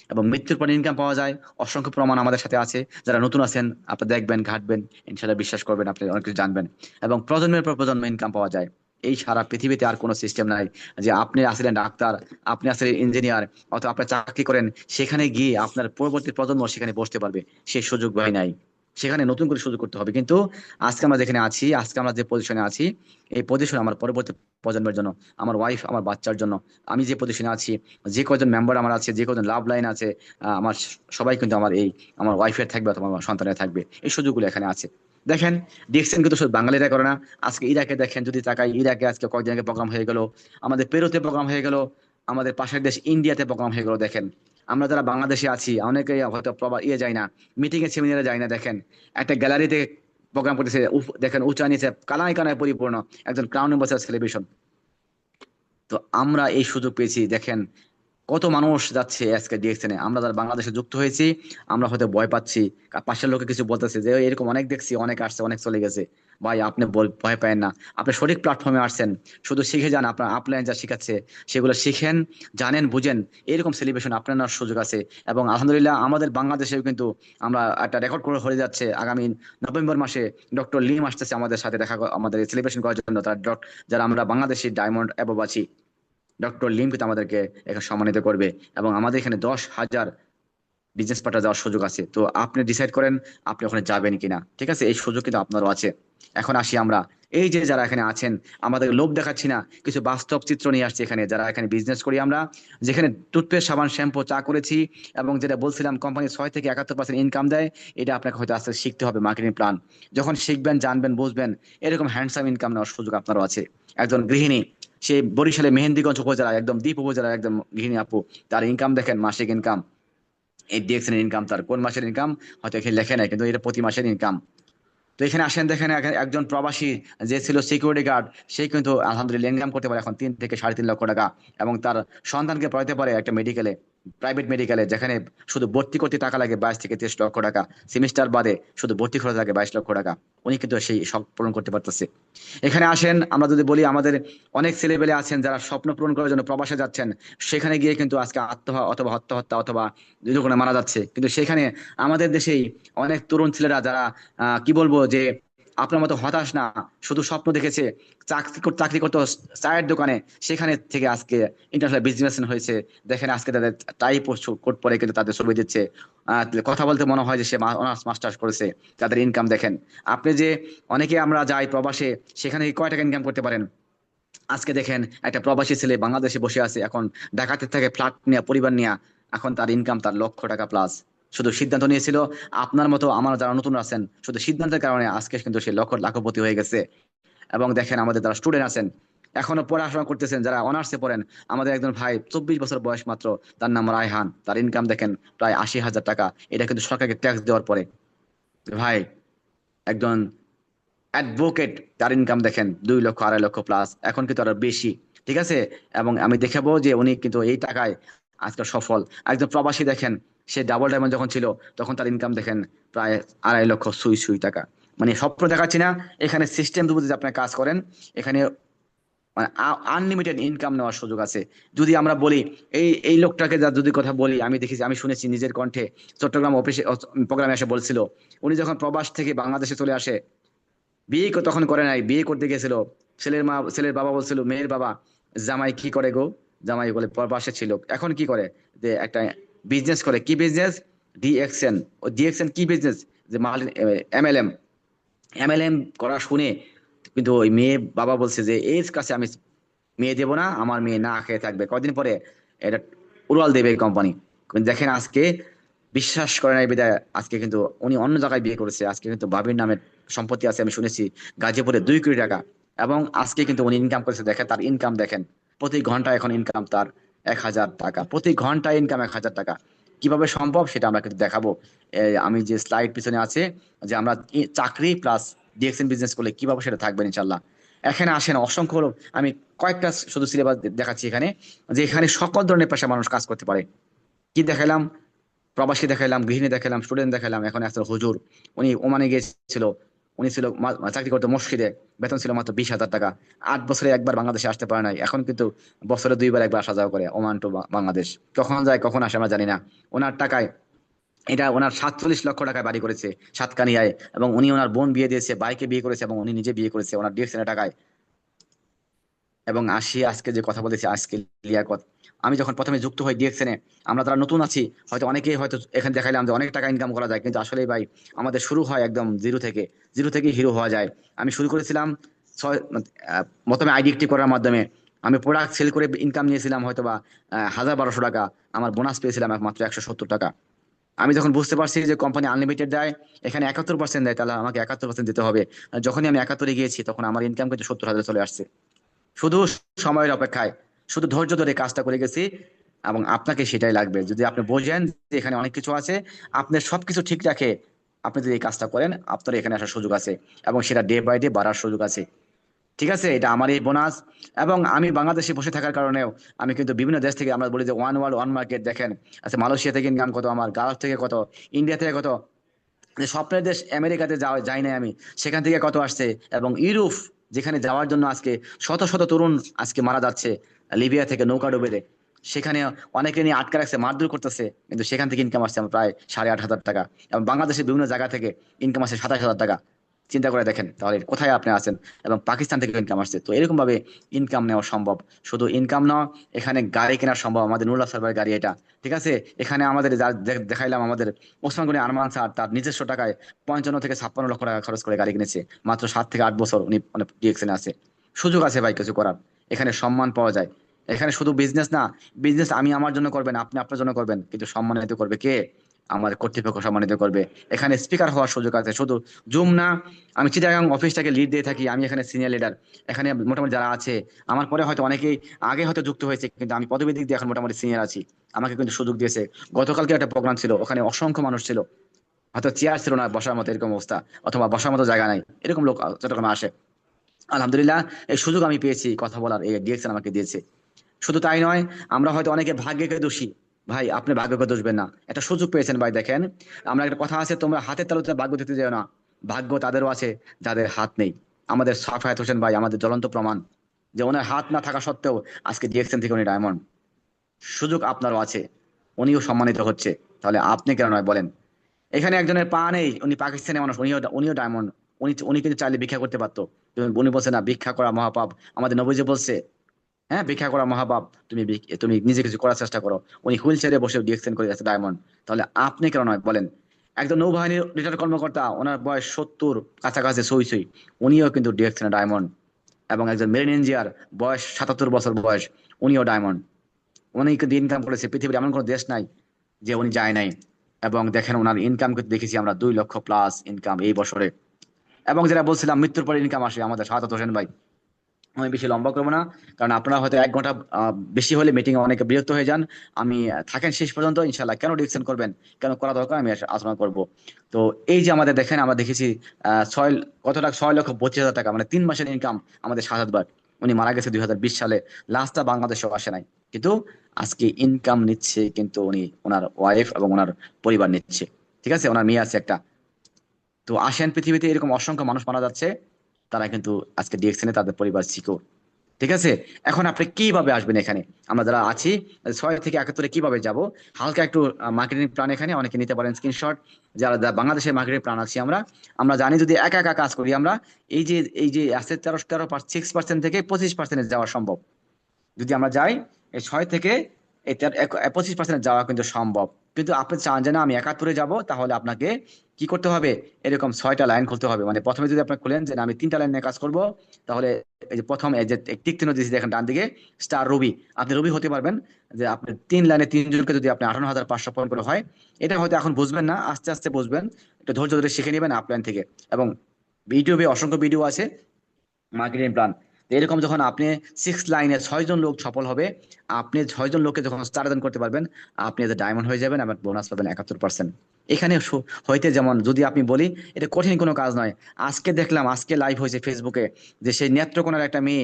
এবং মৃত্যুর পর ইনকাম পাওয়া যায়, অসংখ্য প্রমাণ আমাদের সাথে আছে। যারা নতুন আছেন আপনি দেখবেন, ঘাটবেন, ইনশাল্লাহ বিশ্বাস করবেন, আপনি অনেক কিছু জানবেন। এবং প্রজন্মের পর প্রজন্ম ইনকাম পাওয়া যায়। এই সারা পৃথিবীতে আর কোনো সিস্টেম নাই যে আপনি আসলেন ডাক্তার, আপনি আসলেন ইঞ্জিনিয়ার, অথবা আপনি চাকরি করেন, সেখানে গিয়ে আপনার পরবর্তী প্রজন্ম সেখানে বসতে পারবে, সেই সুযোগ ভাই নাই। সেখানে নতুন করে সুযোগ করতে হবে। কিন্তু আজকে আমরা যেখানে আছি, আজকে আমরা যে পজিশনে আছি, এই পজিশন আমার পরবর্তী প্রজন্মের জন্য, আমার ওয়াইফ, আমার বাচ্চার জন্য। আমি যে পজিশনে আছি, যে কজন মেম্বার আমার আছে, যে কজন লাভ লাইন আছে, আমার সবাই কিন্তু আমার ওয়াইফের থাকবে অথবা আমার সন্তানের থাকবে, এই সুযোগগুলো এখানে আছে। দেখেন, ডিএক্সএন কিন্তু শুধু বাঙালিরা করে না, আজকে ইরাকে দেখেন, যদি তাকাই, ইরাকে আজকে কয়েকদিন আগে প্রোগ্রাম হয়ে গেল, আমাদের পেরুতে প্রোগ্রাম হয়ে গেল, আমাদের পাশের দেশ ইন্ডিয়াতে প্রোগ্রাম হয়ে গেল। দেখেন, আমরা যারা বাংলাদেশে আছি অনেকেই হয়তো যাই না, মিটিং এ সেমিনারে যাই না। দেখেন, একটা গ্যালারিতে প্রোগ্রাম করতেছে, দেখেন উঁচা নিচে কানায় কানায় পরিপূর্ণ, একজন ক্রাউন বসার সেলিব্রেশন। তো আমরা এই সুযোগ পেয়েছি, দেখেন কত মানুষ যাচ্ছে আজকে ডিএক্সএন এ। আমরা যারা বাংলাদেশে যুক্ত হয়েছি আমরা হয়তো ভয় পাচ্ছি, পাশের লোকে কিছু বলতেছে যে এরকম অনেক দেখছি, অনেক আসছে, অনেক চলে গেছে। ভাই আপনি ভয় পায় না, আপনি সঠিক প্ল্যাটফর্মে আসছেন, শুধু শিখে যান। আপনার আপলাইন যা শিখাচ্ছে সেগুলো শিখেন, জানেন, বুঝেন। এরকম সেলিব্রেশন আপনার নেওয়ার সুযোগ আছে। এবং আলহামদুলিল্লাহ আমাদের বাংলাদেশেও কিন্তু আমরা একটা রেকর্ড করে হয়ে যাচ্ছে, আগামী নভেম্বর মাসে ডক্টর লিম আসতেছে আমাদের সাথে আমাদের সেলিব্রেশন করার জন্য। যারা আমরা বাংলাদেশি ডায়মন্ড অ্যাবভ আছি, ডক্টর লিম কিন্তু আমাদেরকে এখানে সম্মানিত করবে, এবং আমাদের এখানে 10,000 বিজনেস পার্টনার যাওয়ার সুযোগ আছে। তো আপনি ডিসাইড করেন আপনি ওখানে যাবেন কিনা। ঠিক আছে? এই সুযোগ কিন্তু আপনারও আছে। এখন আসি আমরা, এই যে যারা এখানে আছেন, আমাদের লোভ দেখাচ্ছি না, কিছু বাস্তব চিত্র নিয়ে আসছি এখানে, যারা এখানে বিজনেস করি আমরা, যেখানে টুথপেস্ট, সাবান, শ্যাম্পু, চা করেছি, এবং যেটা বলছিলাম কোম্পানি 6 থেকে 71% ইনকাম দেয়। এটা আপনাকে হয়তো আস্তে আস্তে শিখতে হবে, মার্কেটিং প্ল্যান। যখন শিখবেন, জানবেন, বুঝবেন, এরকম হ্যান্ডসাম ইনকাম নেওয়ার সুযোগ আপনারও আছে। একজন গৃহিণী, সে বরিশালে মেহেন্দিগঞ্জ উপজেলা, একদম দ্বীপ উপজেলার একদম গৃহিণী আপু, তার ইনকাম দেখেন, মাসিক ইনকাম, এই ডিএক্সএন ইনকাম, তার কোন মাসের ইনকাম হয়তো এখানে লেখে নাই, কিন্তু এটা প্রতি মাসের ইনকাম। তো এখানে আসেন, দেখেন একজন প্রবাসী যে ছিল সিকিউরিটি গার্ড, সে কিন্তু আলহামদুলিল্লাহ ইনকাম করতে পারে এখন 3 থেকে 3.5 লক্ষ টাকা, এবং তার সন্তানকে পড়াতে পারে একটা মেডিকেলে, প্রাইভেট মেডিকেলে, যেখানে শুধু ভর্তি করতে টাকা লাগে 22 থেকে 23 লক্ষ টাকা, সেমিস্টার বাদে শুধু ভর্তি খরচ লাগে 22 লক্ষ টাকা। উনি কিন্তু সেই শখ পূরণ করতে পারতেছে। এখানে আসেন, আমরা যদি বলি, আমাদের অনেক ছেলেপেলে আছেন যারা স্বপ্ন পূরণ করার জন্য প্রবাসে যাচ্ছেন, সেখানে গিয়ে কিন্তু আজকে আত্মহত্যা অথবা হত্যা অথবা দুর্ঘটনায় মারা যাচ্ছে। কিন্তু সেখানে আমাদের দেশেই অনেক তরুণ ছেলেরা যারা কি বলবো, যে আপনার মতো হতাশ না, শুধু স্বপ্ন দেখেছে, চাকরি করতো চায়ের দোকানে, সেখানে থেকে আজকে ইন্টারন্যাশনাল বিজনেসম্যান হয়েছে। দেখেন আজকে তাদের টাই কোট পরে কিন্তু তাদের ছবি দিচ্ছে, কথা বলতে মনে হয় যে সে অনার্স মাস্টার্স করেছে। তাদের ইনকাম দেখেন। আপনি যে অনেকে আমরা যাই প্রবাসে, সেখানে কয় টাকা ইনকাম করতে পারেন? আজকে দেখেন একটা প্রবাসী ছেলে বাংলাদেশে বসে আছে, এখন ঢাকাতে থেকে ফ্ল্যাট নিয়ে, পরিবার নিয়ে, এখন তার ইনকাম তার লক্ষ টাকা প্লাস। শুধু সিদ্ধান্ত নিয়েছিল, আপনার মতো আমার যারা নতুন আছেন, শুধু সিদ্ধান্তের কারণে আজকে কিন্তু সে লাখপতি হয়ে গেছে। এবং দেখেন আমাদের যারা স্টুডেন্ট আছেন, এখনো পড়াশোনা করতেছেন, যারা অনার্সে পড়েন, আমাদের একজন ভাই 24 বছর বয়স মাত্র, তার নাম রায়হান, তার ইনকাম দেখেন প্রায় 80,000 টাকা। এটা কিন্তু সরকারকে ট্যাক্স দেওয়ার পরে। ভাই, একজন অ্যাডভোকেট, তার ইনকাম দেখেন 2 লক্ষ, 2.5 লক্ষ প্লাস, এখন কিন্তু আরো বেশি। ঠিক আছে? এবং আমি দেখাবো যে উনি কিন্তু এই টাকায় আজকে সফল। একজন প্রবাসী দেখেন, সে ডাবল ডায়মন্ড যখন ছিল তখন তার ইনকাম দেখেন প্রায় 2.5 লক্ষ সুই টাকা। মানে স্বপ্ন দেখাচ্ছি না, এখানে সিস্টেম যদি আপনি কাজ করেন, এখানে মানে আনলিমিটেড ইনকাম নেওয়ার সুযোগ আছে। যদি আমরা বলি এই লোকটাকে যদি কথা বলি, আমি দেখেছি, আমি শুনেছি নিজের কণ্ঠে, চট্টগ্রাম অফিসে প্রোগ্রামে এসে বলছিল, উনি যখন প্রবাস থেকে বাংলাদেশে চলে আসে, তখন করে নাই, বিয়ে করতে গেছিল, ছেলের বাবা বলছিল, মেয়ের বাবা, জামাই কি করে গো? জামাই বলে প্রবাসে ছিল, এখন কি করে? যে একটা বিজনেস করে। কি বিজনেস? ডিএক্সএন। ও ডিএক্সএন কি বিজনেস? যে মাল, এমএলএম। এমএলএম করা শুনে কিন্তু ওই মেয়ে বাবা বলছে যে এর কাছে আমি মেয়ে দেবো না, আমার মেয়ে না খেয়ে থাকবে। কদিন পরে এটা উড়াল দেবে এই কোম্পানি। দেখেন আজকে বিশ্বাস করে নাই বিদায় আজকে কিন্তু উনি অন্য জায়গায় বিয়ে করেছে। আজকে কিন্তু ভাবির নামে সম্পত্তি আছে, আমি শুনেছি গাজীপুরে 2 কোটি টাকা। এবং আজকে কিন্তু উনি ইনকাম করেছে, দেখেন তার ইনকাম দেখেন, প্রতি ঘন্টা এখন ইনকাম তার 1,000 টাকা, প্রতি ঘন্টায় ইনকাম 1,000 টাকা। কিভাবে সম্ভব সেটা আমরা কিন্তু দেখাবো। আমি যে স্লাইড পিছনে আছে, যে আমরা চাকরি প্লাস ডিএক্সএন বিজনেস করলে কিভাবে সেটা থাকবেন ইনশাল্লাহ। এখানে আসেন অসংখ্য লোক, আমি কয়েকটা শুধু সিলেবাস দেখাচ্ছি এখানে, যে এখানে সকল ধরনের পেশা মানুষ কাজ করতে পারে। কি দেখালাম? প্রবাসী দেখাইলাম, গৃহিণী দেখাইলাম, স্টুডেন্ট দেখাইলাম, এখন আসলে হুজুর। উনি ওমানে গিয়েছিল, উনি ছিল চাকরি করতো মসজিদে, বেতন ছিল মাত্র 20,000 টাকা। 8 বছরে একবার বাংলাদেশে আসতে পারে নাই, এখন কিন্তু বছরে 2বার একবার আসা যাওয়া করে ওমান টু বাংলাদেশ। কখন যায় কখন আসে আমরা জানি না। ওনার টাকায়, এটা ওনার 47 লক্ষ টাকায় বাড়ি করেছে সাতকানিয়ায়, এবং উনি ওনার বোন বিয়ে দিয়েছে, বাইকে বিয়ে করেছে, এবং উনি নিজে বিয়ে করেছে ওনার ডিএক্সএন টাকায়। এবং আসি আজকে যে কথা বলেছি, আজকে লিয়াকত, আমি যখন প্রথমে যুক্ত হই ডিএক্সএনে, আমরা তারা নতুন আছি, হয়তো অনেকেই হয়তো এখানে দেখাইলাম যে অনেক টাকা ইনকাম করা যায়, কিন্তু আসলে ভাই আমাদের শুরু হয় একদম জিরো থেকে হিরো হওয়া যায়। আমি শুরু করেছিলাম প্রথমে আইডি একটি করার মাধ্যমে। আমি প্রোডাক্ট সেল করে ইনকাম নিয়েছিলাম হয়তো বা 1,000-1,200 টাকা। আমার বোনাস পেয়েছিলাম মাত্র 170 টাকা। আমি যখন বুঝতে পারছি যে কোম্পানি আনলিমিটেড দেয়, এখানে 71% দেয়, তাহলে আমাকে 71% দিতে হবে। আর যখনই আমি 71-এ গিয়েছি, তখন আমার ইনকাম কিন্তু 70,000 চলে আসছে, শুধু সময়ের অপেক্ষায়, শুধু ধৈর্য ধরে কাজটা করে গেছি। এবং আপনাকে সেটাই লাগবে, যদি আপনি বোঝেন যে এখানে অনেক কিছু আছে, আপনার সবকিছু ঠিক রাখে আপনি যদি এই কাজটা করেন, আপনার এখানে আসার সুযোগ আছে, এবং সেটা ডে বাই ডে বাড়ার সুযোগ আছে। ঠিক আছে, এটা আমার এই বোনাস। এবং আমি বাংলাদেশে বসে থাকার কারণেও আমি কিন্তু বিভিন্ন দেশ থেকে, আমরা বলি যে ওয়ান ওয়ার্ল্ড ওয়ান মার্কেট, দেখেন আচ্ছা মালয়েশিয়া থেকে ইনকাম কত, আমার গালফ থেকে কত, ইন্ডিয়া থেকে কত, যে স্বপ্নের দেশ আমেরিকাতে যাই নাই আমি, সেখান থেকে কত আসছে। এবং ইউরোপ, যেখানে যাওয়ার জন্য আজকে শত শত তরুণ আজকে মারা যাচ্ছে লিবিয়া থেকে নৌকা ডুবে, সেখানে অনেকে নিয়ে আটকে রাখছে, মারধর করতেছে, কিন্তু সেখান থেকে ইনকাম আসছে আমার প্রায় 8,500 টাকা। এবং বাংলাদেশের বিভিন্ন জায়গা থেকে ইনকাম আসছে 27,000 টাকা। চিন্তা করে দেখেন তাহলে কোথায় আপনি আছেন। এবং পাকিস্তান থেকে ইনকাম আসছে। তো এরকম ভাবে ইনকাম নেওয়া সম্ভব। শুধু ইনকাম না, এখানে গাড়ি কেনা সম্ভব, আমাদের নুরুল্লাহ সার্ভার গাড়ি এটা। ঠিক আছে, এখানে আমাদের দেখাইলাম, আমাদের ওসমান গনি আরমান স্যার তার নিজস্ব টাকায় 55 থেকে 56 লক্ষ টাকা খরচ করে গাড়ি কিনেছে, মাত্র 7 থেকে 8 বছর উনি মানে ডিএক্সএনে আছে। সুযোগ আছে ভাই কিছু করার, এখানে সম্মান পাওয়া যায়। এখানে শুধু বিজনেস না, বিজনেস আমি আমার জন্য করবেন, আপনি আপনার জন্য করবেন, কিন্তু সম্মানিত করবে কে? আমার কর্তৃপক্ষ সম্মানিত করবে। এখানে স্পিকার হওয়ার সুযোগ আছে, শুধু জুম না। আমি চিটাগাং অফিসটাকে লিড দিয়ে থাকি, আমি এখানে সিনিয়র লিডার। এখানে মোটামুটি যারা আছে আমার পরে হয়তো অনেকেই আগে হয়তো যুক্ত হয়েছে, কিন্তু আমি পদবী দিক দিয়ে এখন মোটামুটি সিনিয়র আছি। আমাকে কিন্তু সুযোগ দিয়েছে। গতকালকে একটা প্রোগ্রাম ছিল, ওখানে অসংখ্য মানুষ ছিল, হয়তো চেয়ার ছিল না বসার মতো, এরকম অবস্থা, অথবা বসার মতো জায়গা নাই, এরকম লোক চট্টগ্রামে আসে। আলহামদুলিল্লাহ, এই সুযোগ আমি পেয়েছি কথা বলার, এই ডিরেকশন আমাকে দিয়েছে। শুধু তাই নয়, আমরা হয়তো অনেকে ভাগ্যকে দোষী। ভাই আপনি ভাগ্যকে দোষবেন না, একটা সুযোগ পেয়েছেন ভাই। দেখেন, আমরা একটা কথা আছে, তোমরা হাতের তালুতে ভাগ্য দিতে যেও না, ভাগ্য তাদেরও আছে যাদের হাত নেই। আমাদের সাফায়াত হোসেন ভাই আমাদের জ্বলন্ত প্রমাণ, যে ওনার হাত না থাকা সত্ত্বেও আজকে ডিএক্সএন থেকে উনি ডায়মন্ড। সুযোগ আপনারও আছে, উনিও সম্মানিত হচ্ছে, তাহলে আপনি কেন নয় বলেন? এখানে একজনের পা নেই, উনি পাকিস্তানি মানুষ, উনিও ডায়মন্ড। উনি কিন্তু চাইলে ভিক্ষা করতে পারতো, কিন্তু উনি বলছে না, ভিক্ষা করা মহাপাপ। আমাদের নবীজি বলছে, হ্যাঁ, ভিক্ষা করা মহাপাপ, তুমি নিজে কিছু করার চেষ্টা করো। উনি হুইল চেয়ারে বসে ডিএক্সএন করে যাচ্ছে ডায়মন্ড, তাহলে আপনি কেন নয় বলেন? একজন নৌবাহিনীর রিটায়ার্ড কর্মকর্তা, ওনার বয়স 70 কাছাকাছি সই সই, উনিও কিন্তু ডিএক্সএন ডায়মন্ড। এবং একজন মেরিন ইঞ্জিনিয়ার, বয়স 77 বছর বয়স, উনিও ডায়মন্ড। উনি কিন্তু ইনকাম করেছে, পৃথিবীর এমন কোনো দেশ নাই যে উনি যায় নাই। এবং দেখেন ওনার ইনকাম কিন্তু দেখেছি আমরা 2 লক্ষ+ ইনকাম এই বছরে। এবং যেটা বলছিলাম মৃত্যুর পরে ইনকাম আসে, আমাদের সাহাদাত হোসেন ভাই। আমি বেশি লম্বা করবো না, কারণ আপনারা হয়তো 1 ঘন্টা বেশি হলে মিটিং এ অনেকে বিরক্ত হয়ে যান। আমি থাকেন শেষ পর্যন্ত ইনশাল্লাহ, কেন ডিসকাশন করবেন, কেন করা দরকার, আমি আলোচনা করব। তো এই যে আমাদের দেখেন, আমরা দেখেছি 6,32,25,000 টাকা, মানে 3 মাসের ইনকাম আমাদের শাহাদ ভাই। উনি মারা গেছে 2020 সালে, লাস্টটা বাংলাদেশেও আসে নাই, কিন্তু আজকে ইনকাম নিচ্ছে, কিন্তু উনি ওনার ওয়াইফ এবং ওনার পরিবার নিচ্ছে। ঠিক আছে, ওনার মেয়ে আছে একটা। তো আসেন, পৃথিবীতে এরকম অসংখ্য মানুষ মারা যাচ্ছে, তারা কিন্তু আজকে ডিএক্সএনে তাদের পরিবার সিকিউর। ঠিক আছে, এখন আপনি কিভাবে আসবেন এখানে? আমরা যারা আছি 6 থেকে 71 কিভাবে যাব, হালকা একটু মার্কেটিং প্ল্যান এখানে অনেকে নিতে পারেন স্ক্রিনশট। যারা যারা বাংলাদেশের মার্কেটিং প্ল্যান আছি আমরা, আমরা জানি যদি একা একা কাজ করি আমরা, এই যে আছে 6% থেকে 25% যাওয়া সম্ভব। যদি আমরা যাই এই 6 থেকে এই 25% যাওয়া কিন্তু সম্ভব। কিন্তু আপনি চান যে না আমি 71 যাব, তাহলে আপনাকে কি করতে হবে? এরকম 6টা লাইন খুলতে হবে। মানে প্রথমে যদি আপনি খুলেন যে না আমি 3টা লাইন নিয়ে কাজ করব, তাহলে এই যে প্রথম এই যে টিক চিহ্ন দিয়েছি দেখেন ডান দিকে, স্টার রবি, আপনি রবি হতে পারবেন। যে আপনি 3 লাইনে 3 জনকে যদি আপনি 58,500 পয়েন্ট করে হয়, এটা হয়তো এখন বুঝবেন না, আস্তে আস্তে বুঝবেন, একটু ধৈর্য ধরে শিখে নেবেন আপলাইন থেকে। এবং ইউটিউবে অসংখ্য ভিডিও আছে মার্কেটিং প্ল্যান। এরকম যখন আপনি 6 লাইনে 6 জন লোক সফল হবে, আপনি 6 জন লোককে যখন স্টার করতে পারবেন, আপনি এতে ডায়মন্ড হয়ে যাবেন এবং বোনাস পাবেন 71%। এখানে হইতে যেমন যদি আপনি বলি, এটা কঠিন কোনো কাজ নয়। আজকে দেখলাম, আজকে লাইভ হয়েছে ফেসবুকে, যে সেই নেত্রকোনার একটা মেয়ে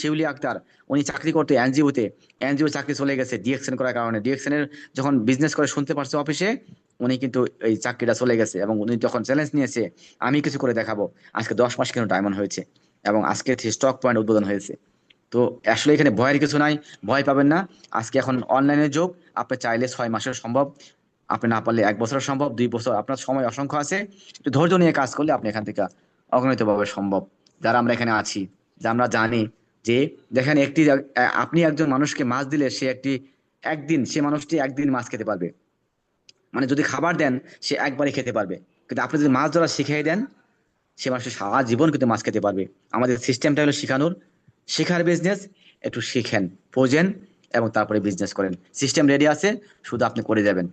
শিউলি আক্তার, উনি চাকরি করতে এনজিওতে, এনজিও চাকরি চলে গেছে ডিএকশন করার কারণে। ডিএকশন এর যখন বিজনেস করে শুনতে পারছে অফিসে, উনি কিন্তু এই চাকরিটা চলে গেছে এবং উনি তখন চ্যালেঞ্জ নিয়েছে আমি কিছু করে দেখাবো। আজকে 10 মাস কেন ডায়মন্ড হয়েছে এবং আজকে স্টক পয়েন্ট উদ্বোধন হয়েছে। তো আসলে এখানে ভয়ের কিছু নাই, ভয় পাবেন না। আজকে এখন অনলাইনের যুগ, আপনি চাইলে 6 মাসের সম্ভব, আপনি না পারলে 1 বছরের সম্ভব, 2 বছর, আপনার সময় অসংখ্য আছে। একটু ধৈর্য নিয়ে কাজ করলে আপনি এখান থেকে অগণিতভাবে সম্ভব। যারা আমরা এখানে আছি, যা আমরা জানি যে দেখেন আপনি একজন মানুষকে মাছ দিলে সে মানুষটি একদিন মাছ খেতে পারবে। মানে যদি খাবার দেন, সে একবারই খেতে পারবে। কিন্তু আপনি যদি মাছ ধরা শিখিয়ে দেন, সে মানুষ সারা জীবন কিন্তু মাছ খেতে পারবে। আমাদের সিস্টেমটা হলো শেখানোর, শেখার বিজনেস। একটু শিখেন, বোঝেন এবং তারপরে বিজনেস করেন। সিস্টেম রেডি আছে, শুধু আপনি করে যাবেন।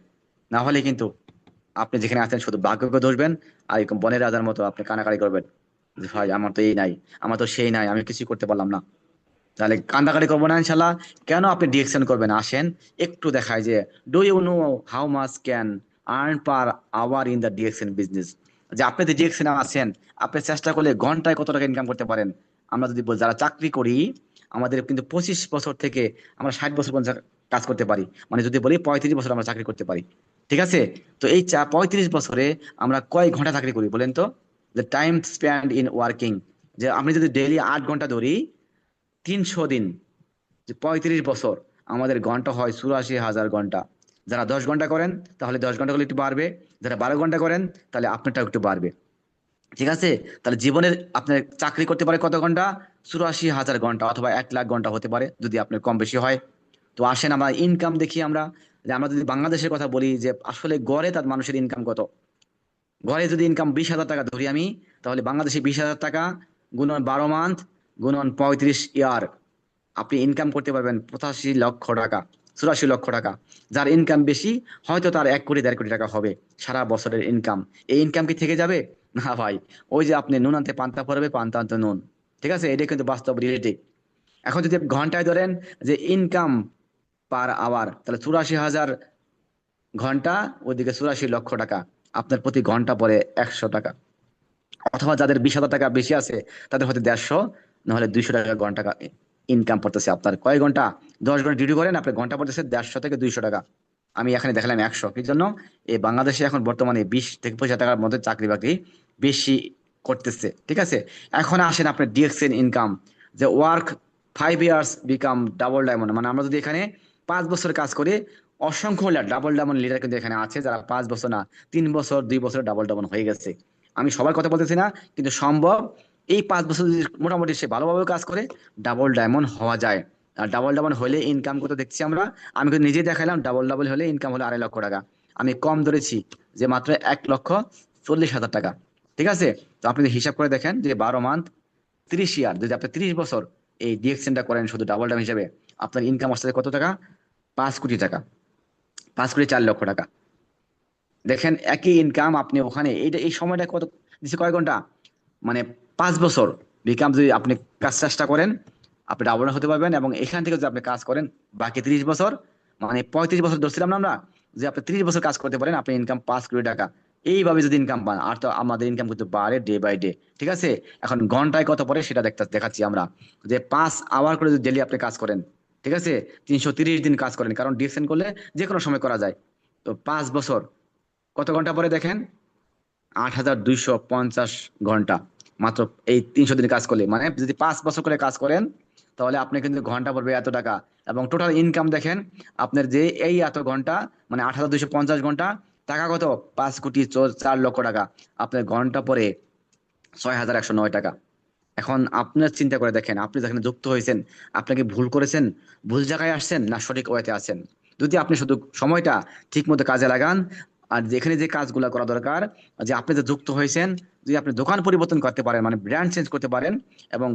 না হলে কিন্তু আপনি যেখানে আছেন শুধু ভাগ্যকে ধরবেন, আর এরকম বনের রাজার মতো আপনি কানাকাড়ি করবেন যে ভাই আমার তো এই নাই, আমার তো সেই নাই, আমি কিছুই করতে পারলাম না। তাহলে কান্দাকাটি করবো না ইনশাল্লাহ। কেন আপনি ডিরেকশন করবেন? আসেন একটু দেখায় যে do you know how much can earn per hour in the direction business. যে আপনি যে ডিরেকশনে আছেন, আপনি চেষ্টা করলে ঘন্টায় কত টাকা ইনকাম করতে পারেন। আমরা যদি যারা চাকরি করি, আমাদের কিন্তু 25 বছর থেকে আমরা 60 বছর পর্যন্ত কাজ করতে পারি। মানে যদি বলি 35 বছর আমরা চাকরি করতে পারি। ঠিক আছে, তো এই 35 বছরে আমরা কয় ঘন্টা চাকরি করি বলেন তো? যে টাইম স্পেন্ড ইন ওয়ার্কিং, যে আমি যদি ডেইলি 8 ঘন্টা ধরি, 300 দিন, যে 35 বছর, আমাদের ঘন্টা হয় 84,000 ঘন্টা। যারা 10 ঘন্টা করেন তাহলে 10 ঘন্টা করলে একটু বাড়বে, যারা 12 ঘন্টা করেন তাহলে আপনারটা একটু বাড়বে। ঠিক আছে, তাহলে জীবনে আপনার চাকরি করতে পারে কত ঘন্টা? 84,000 ঘন্টা অথবা 1,00,000 ঘন্টা হতে পারে যদি আপনার কম বেশি হয়। তো আসেন আমরা ইনকাম দেখি। আমরা যদি বাংলাদেশের কথা বলি, যে আসলে গড়ে তার মানুষের ইনকাম কত। ঘরে যদি ইনকাম 20,000 টাকা ধরি আমি, তাহলে বাংলাদেশে 20,000 টাকা গুণন 12 মান্থ গুণন 35 ইয়ার, আপনি ইনকাম করতে পারবেন 85 লক্ষ টাকা, 84 লক্ষ টাকা। যার ইনকাম বেশি, হয়তো তার 1 কোটি 1.5 কোটি টাকা হবে সারা বছরের ইনকাম। এই ইনকাম কি থেকে যাবে? না ভাই, ওই যে আপনি নুন আনতে পান্তা পড়বে, পান্তা আনতে নুন। ঠিক আছে, এটা কিন্তু বাস্তব রিয়েলিটি। এখন যদি আপনি ঘন্টায় ধরেন যে ইনকাম পার আওয়ার, তাহলে 84,000 ঘন্টা, ওইদিকে 84 লক্ষ টাকা, আপনার প্রতি ঘন্টা পরে 100 টাকা। অথবা যাদের 20,000 টাকা বেশি আছে, তাদের হয়তো 150, নাহলে 200 টাকা ঘন্টা ইনকাম পড়তেছে। আপনার কয় ঘন্টা? 10 ঘন্টা ডিউটি করেন, আপনার ঘন্টা পড়তেছে 150 থেকে 200 টাকা। আমি এখানে দেখালাম 100। কি জন্য? এই বাংলাদেশে এখন বর্তমানে 20 থেকে 25 টাকার মধ্যে চাকরি বাকরি বেশি করতেছে। ঠিক আছে, এখন আসেন আপনার ডিএক্সএন ইনকাম, যে work 5 years become double diamond. মানে আমরা যদি এখানে 5 বছর কাজ করি, অসংখ্য ডাবল ডায়মন্ড লিডার কিন্তু এখানে আছে, যারা 5 বছর না, 3 বছর 2 বছর ডাবল ডায়মন্ড হয়ে গেছে। আমি সবার কথা বলতেছি না, কিন্তু সম্ভব। এই 5 বছর যদি মোটামুটি সে ভালোভাবে কাজ করে, ডাবল ডায়মন্ড হওয়া যায়। আর ডাবল ডায়মন্ড হলে ইনকাম কত দেখছি আমরা, আমি কিন্তু নিজে দেখাইলাম। ডাবল ডাবল হলে ইনকাম হলো 2.5 লক্ষ টাকা। আমি কম ধরেছি যে মাত্র 1,40,000 টাকা। ঠিক আছে, তো আপনি হিসাব করে দেখেন যে 12 মান্থ 30 ইয়ার, যদি আপনি 30 বছর এই ডিএক্সএনটা করেন শুধু ডাবল ডায়মন্ড হিসাবে, আপনার ইনকাম আসছে কত টাকা? 5 কোটি টাকা, 5,04,00,000 টাকা। দেখেন একই ইনকাম আপনি ওখানে, এই সময়টা কত দিচ্ছে, কয় ঘন্টা? মানে 5 বছর বিকাম, যদি আপনি কাজ চেষ্টা করেন, আপনি ডাবল হতে পারবেন। এবং এখান থেকে যদি আপনি কাজ করেন বাকি 30 বছর, মানে 35 বছর ধরছিলাম না আমরা, যে আপনি 30 বছর কাজ করতে পারেন, আপনি ইনকাম 5 কোটি টাকা। এইভাবে যদি ইনকাম পান, আর তো আমাদের ইনকাম কিন্তু বাড়ে ডে বাই ডে। ঠিক আছে, এখন ঘন্টায় কত পড়ে সেটা দেখাচ্ছি আমরা। যে 5 আওয়ার করে যদি ডেলি আপনি কাজ করেন, ঠিক আছে, 330 দিন কাজ করেন, কারণ ডিএক্সএন করলে যে কোনো সময় করা যায়। তো 5 বছর কত ঘন্টা পরে দেখেন? 8,250 ঘন্টা, মাত্র এই 300 দিন কাজ করলে। মানে যদি 5 বছর করে কাজ করেন, তাহলে আপনি কিন্তু ঘন্টা পড়বে এত টাকা, এবং টোটাল ইনকাম দেখেন আপনার যে এই এত ঘন্টা মানে 8,250 ঘন্টা, টাকা কত? 5,04,00,000 টাকা। আপনার ঘন্টা পরে 6,109 টাকা। এখন আপনার চিন্তা করে দেখেন, আপনি যেখানে যুক্ত হয়েছেন, আপনি কি ভুল করেছেন, ভুল জায়গায় আসছেন, না সঠিক ওয়েতে আছেন? যদি আপনি শুধু সময়টা ঠিক মতো কাজে লাগান, আর যেখানে যে কাজগুলো করা দরকার, যে আপনি যে যুক্ত হয়েছেন, যদি আপনি দোকান পরিবর্তন করতে পারেন মানে ব্র্যান্ড চেঞ্জ করতে পারেন, এবং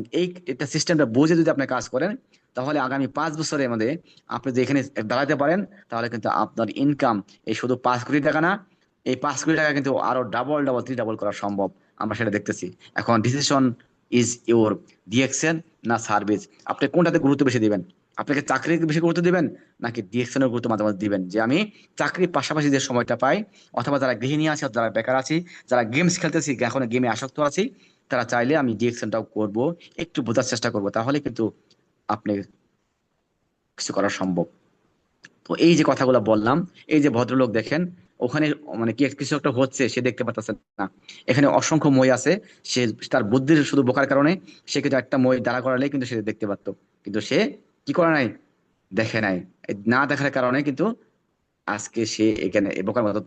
এটা সিস্টেমটা বুঝে যদি আপনি কাজ করেন, তাহলে আগামী 5 বছরের মধ্যে আপনি যে এখানে দাঁড়াতে পারেন, তাহলে কিন্তু আপনার ইনকাম এই শুধু 5 কোটি টাকা না, এই 5 কোটি টাকা কিন্তু আরো ডাবল ডাবল 3 ডাবল করা সম্ভব। আমরা সেটা দেখতেছি। এখন ডিসিশন ইজ ইউর, ডিএকশন না সার্ভিস, আপনি কোনটাতে গুরুত্ব বেশি দিবেন? আপনাকে চাকরিকে বেশি গুরুত্ব দিবেন, নাকি ডিএকশনের গুরুত্ব মাঝে মাঝে দিবেন? যে আমি চাকরির পাশাপাশি যে সময়টা পাই, অথবা যারা গৃহিণী আছে, যারা বেকার আছি, যারা গেমস খেলতেছি, এখন গেমে আসক্ত আছি, তারা চাইলে আমি ডিএকশনটাও করব, একটু বোঝার চেষ্টা করব, তাহলে কিন্তু আপনি কিছু করা সম্ভব। তো এই যে কথাগুলো বললাম, এই যে ভদ্রলোক দেখেন ওখানে মানে কি কিছু একটা হচ্ছে, সে দেখতে পারতেছে না। এখানে অসংখ্য মই আছে, সে তার বুদ্ধির শুধু বোকার কারণে সে কিন্তু একটা মই দাঁড়া করালে কিন্তু সে দেখতে পারতো, কিন্তু সে কি করে নাই, দেখে নাই। এই না দেখার কারণে কিন্তু আজকে সে এখানে এ বোকার মতো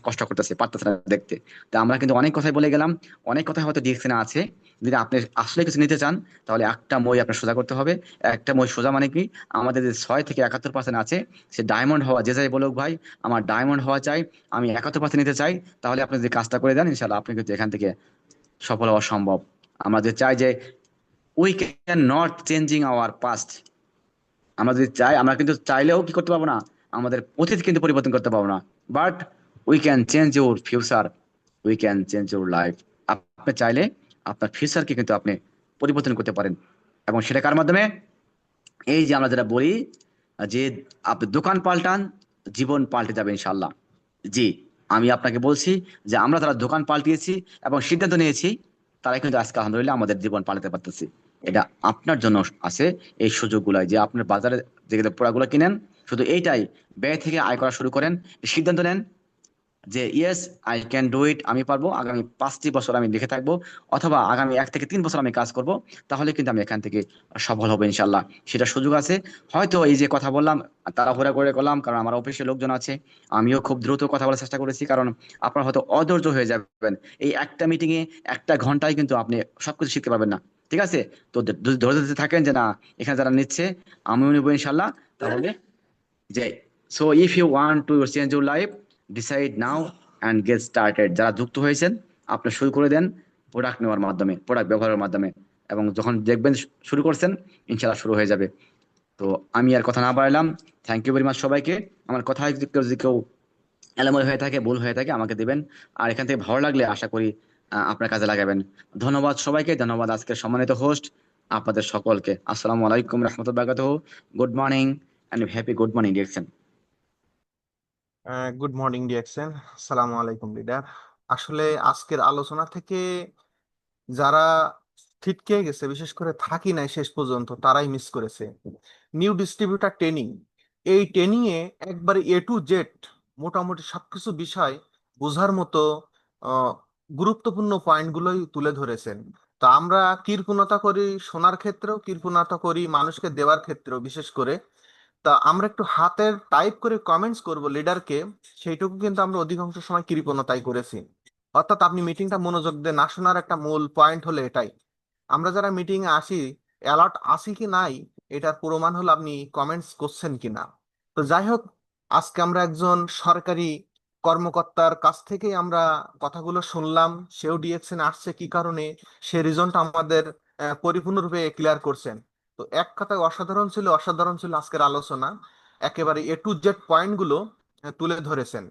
কষ্ট করতেছে, পারতেছে না দেখতে। তা আমরা কিন্তু অনেক কথাই বলে গেলাম, অনেক কথা হয়তো ডিরেকশনে আছে। যদি আপনি আসলে কিছু নিতে চান, তাহলে একটা মই আপনার সোজা করতে হবে। একটা মই সোজা মানে কি, আমাদের যে 6 থেকে 71% আছে, সে ডায়মন্ড হওয়া, যে যাই বলুক ভাই আমার ডায়মন্ড হওয়া চাই, আমি 71% নিতে চাই, তাহলে আপনি যে কাজটা করে দেন, ইনশাল্লাহ আপনি কিন্তু এখান থেকে সফল হওয়া সম্ভব। আমরা যে চাই যে we can not changing hour past, আমরা যদি চাই, আমরা কিন্তু চাইলেও কি করতে পারবো না, আমাদের অতীত কিন্তু পরিবর্তন করতে পারবো না। But we can change your future, we can change your life. আপনি চাইলে আপনার ফিউচারকে কিন্তু আপনি পরিবর্তন করতে পারেন, এবং সেটা কার মাধ্যমে? এই যে আমরা যেটা বলি যে আপনি দোকান পাল্টান, জীবন পাল্টে যাবে ইনশাল্লাহ। জি, আমি আপনাকে বলছি যে আমরা যারা দোকান পাল্টিয়েছি এবং সিদ্ধান্ত নিয়েছি, তারা কিন্তু আজকে আলহামদুলিল্লাহ আমাদের জীবন পাল্টাতে পারতেছি। এটা আপনার জন্য আছে, এই সুযোগগুলাই যে আপনার বাজারে যে প্রোডাক্টগুলো কিনেন, শুধু এইটাই, ব্যয় থেকে আয় করা শুরু করেন, সিদ্ধান্ত নেন যে yes I can do it, আমি পারবো, আগামী 5টি বছর আমি লিখে থাকবো, অথবা আগামী 1 থেকে 3 বছর আমি কাজ করব, তাহলে কিন্তু আমি এখান থেকে সফল হবো ইনশাল্লাহ। সেটা সুযোগ আছে। হয়তো এই যে কথা বললাম, তাড়াহুড়া করে করলাম, কারণ আমার অফিসে লোকজন আছে, আমিও খুব দ্রুত কথা বলার চেষ্টা করেছি, কারণ আপনার হয়তো অধৈর্য হয়ে যাবেন। এই একটা মিটিং এ 1 ঘন্টায় কিন্তু আপনি সবকিছু শিখতে পারবেন না, ঠিক আছে? তো যদি ধরে ধরতে থাকেন যে না, এখানে যারা নিচ্ছে আমিও নিবো ইনশাল্লাহ, তাহলে যে so if you want to change your life, decide now and get started. যারা যুক্ত হয়েছেন, আপনি শুরু করে দেন প্রোডাক্ট নেওয়ার মাধ্যমে, প্রোডাক্ট ব্যবহারের মাধ্যমে, এবং যখন দেখবেন শুরু করছেন, ইনশাল্লাহ শুরু হয়ে যাবে। তো আমি আর কথা না বাড়ালাম, থ্যাংক ইউ ভেরি মাচ সবাইকে। আমার কথা যদি কেউ এলোমেলো হয়ে থাকে, ভুল হয়ে থাকে, আমাকে দিবেন। আর এখান থেকে ভালো লাগলে আশা করি আপনার কাজে লাগাবেন। ধন্যবাদ সবাইকে, ধন্যবাদ আজকের সম্মানিত হোস্ট আপনাদের সকলকে। আসসালামু আলাইকুম রহমতুল্লাহ বারাকাতুহু। Good morning and happy good morning direction. Good morning ডিএক্সেন। সালামু আলাইকুম লিডার। আসলে আজকের আলোচনা থেকে যারা ছিটকে গেছে, বিশেষ করে থাকি নাই শেষ পর্যন্ত, তারাই মিস করেছে নিউ ডিস্ট্রিবিউটার ট্রেনিং। এই ট্রেনিং এ একবারে A to Z মোটামুটি সবকিছু বিষয় বোঝার মতো আহ, গুরুত্বপূর্ণ পয়েন্টগুলোই তুলে ধরেছেন। তো আমরা কৃপণতা করি শোনার ক্ষেত্রেও, কৃপণতা করি মানুষকে দেওয়ার ক্ষেত্রেও, বিশেষ করে তা আমরা একটু হাতের টাইপ করে কমেন্টস করব লিডারকে, সেইটুকু কিন্তু আমরা অধিকাংশ সময় কৃপণতাই করেছি। অর্থাৎ আপনি মিটিংটা মনোযোগ দিয়ে না শোনার একটা মূল পয়েন্ট হলো এটাই। আমরা যারা মিটিং এ আসি, অ্যালার্ট আসি কি নাই, এটার প্রমাণ হলো আপনি কমেন্টস করছেন কিনা। তো যাই হোক, আজকে আমরা একজন সরকারি কর্মকর্তার কাছ থেকেই আমরা কথাগুলো শুনলাম। সেও ডিএকশনে আসছে কি কারণে, সে রিজনটা আমাদের পরিপূর্ণরূপে ক্লিয়ার করছেন। তো এক কথায় অসাধারণ ছিল, অসাধারণ ছিল আজকের আলোচনা। একেবারে A to Z পয়েন্ট গুলো তুলে ধরেছেন।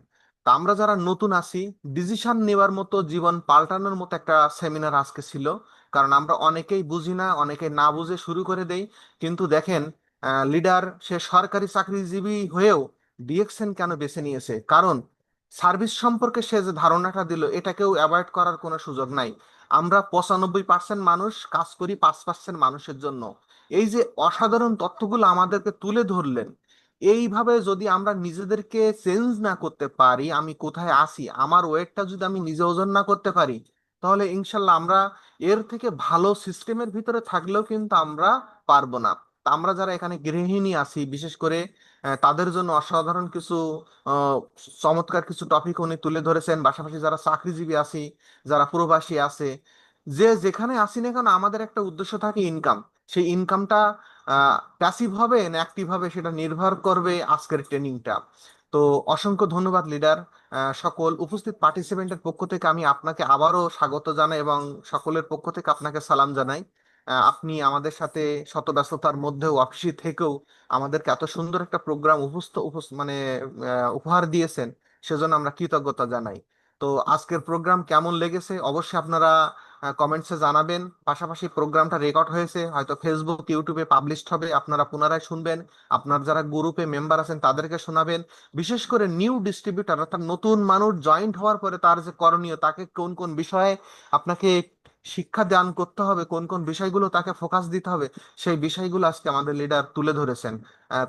তা আমরা যারা নতুন আছি, ডিসিশন নেওয়ার মতো, জীবন পাল্টানোর মতো একটা সেমিনার আজকে ছিল। কারণ আমরা অনেকেই বুঝি না, অনেকেই না বুঝে শুরু করে দেই। কিন্তু দেখেন, লিডার সে সরকারি চাকরিজীবী হয়েও ডিএকশন কেন বেছে নিয়েছে? কারণ সার্ভিস সম্পর্কে সে যে ধারণাটা দিল, এটাকেও অ্যাভয়েড করার কোনো সুযোগ নাই। আমরা 95% মানুষ কাজ করি 5% মানুষের জন্য। এই যে অসাধারণ তথ্যগুলো আমাদেরকে তুলে ধরলেন, এইভাবে যদি আমরা নিজেদেরকে চেঞ্জ না করতে পারি, আমি কোথায় আছি, আমার ওয়েটটা যদি আমি নিজে ওজন না করতে পারি, তাহলে ইনশাল্লাহ আমরা এর থেকে ভালো সিস্টেমের ভিতরে থাকলেও কিন্তু আমরা পারবো না। আমরা যারা এখানে গৃহিণী আছি, বিশেষ করে তাদের জন্য অসাধারণ কিছু আহ, চমৎকার কিছু টপিক উনি তুলে ধরেছেন। পাশাপাশি যারা চাকরিজীবী আছি, যারা প্রবাসী আছে, যে যেখানে আসি না কেন, আমাদের একটা উদ্দেশ্য থাকে ইনকাম। সেই ইনকামটা প্যাসিভ হবে না অ্যাক্টিভ হবে, সেটা নির্ভর করবে আজকের ট্রেনিংটা। তো অসংখ্য ধন্যবাদ লিডার। সকল উপস্থিত পার্টিসিপেন্টের পক্ষ থেকে আমি আপনাকে আবারও স্বাগত জানাই এবং সকলের পক্ষ থেকে আপনাকে সালাম জানাই। আপনি আমাদের সাথে শত ব্যস্ততার মধ্যেও অফিসে থেকেও আমাদেরকে এত সুন্দর একটা প্রোগ্রাম মানে উপহার দিয়েছেন, সেজন্য আমরা কৃতজ্ঞতা জানাই। তো আজকের প্রোগ্রাম কেমন লেগেছে অবশ্যই আপনারা কমেন্টসে জানাবেন। পাশাপাশি প্রোগ্রামটা রেকর্ড হয়েছে, হয়তো ফেসবুক ইউটিউবে পাবলিশড হবে, আপনারা পুনরায় শুনবেন। আপনার যারা গ্রুপে মেম্বার আছেন তাদেরকে শোনাবেন। বিশেষ করে নিউ ডিস্ট্রিবিউটর অর্থাৎ নতুন মানুষ জয়েন্ট হওয়ার পরে তার যে করণীয়, তাকে কোন কোন বিষয়ে আপনাকে শিক্ষা দান করতে হবে, কোন কোন বিষয়গুলো তাকে ফোকাস দিতে হবে, সেই বিষয়গুলো আজকে আমাদের লিডার তুলে ধরেছেন।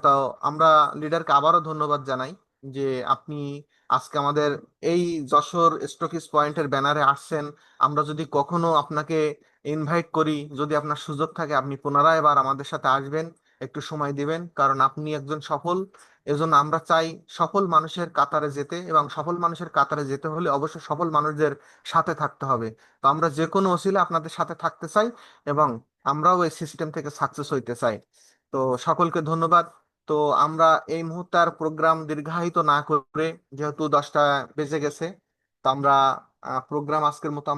তো আমরা লিডারকে আবারও ধন্যবাদ জানাই যে আপনি আজকে আমাদের এই যশোর স্টকিস পয়েন্টের ব্যানারে আসছেন। আমরা যদি কখনো আপনাকে ইনভাইট করি, যদি আপনার সুযোগ থাকে, আপনি পুনরায় এবার আমাদের সাথে আসবেন, একটু সময় দিবেন, কারণ আপনি একজন সফল। এজন্য আমরা চাই সফল মানুষের কাতারে যেতে, এবং সফল মানুষের কাতারে যেতে হলে অবশ্যই সফল মানুষদের সাথে থাকতে হবে। তো আমরা যে কোনো ওসিলা আপনাদের সাথে থাকতে চাই এবং আমরাও এই সিস্টেম থেকে সাকসেস হইতে চাই। তো সকলকে ধন্যবাদ। তো আমরা এই মুহূর্তে আর প্রোগ্রাম দীর্ঘায়িত না করে, যেহেতু 10টা বেজে গেছে, তো আমরা প্রোগ্রাম আজকের মতো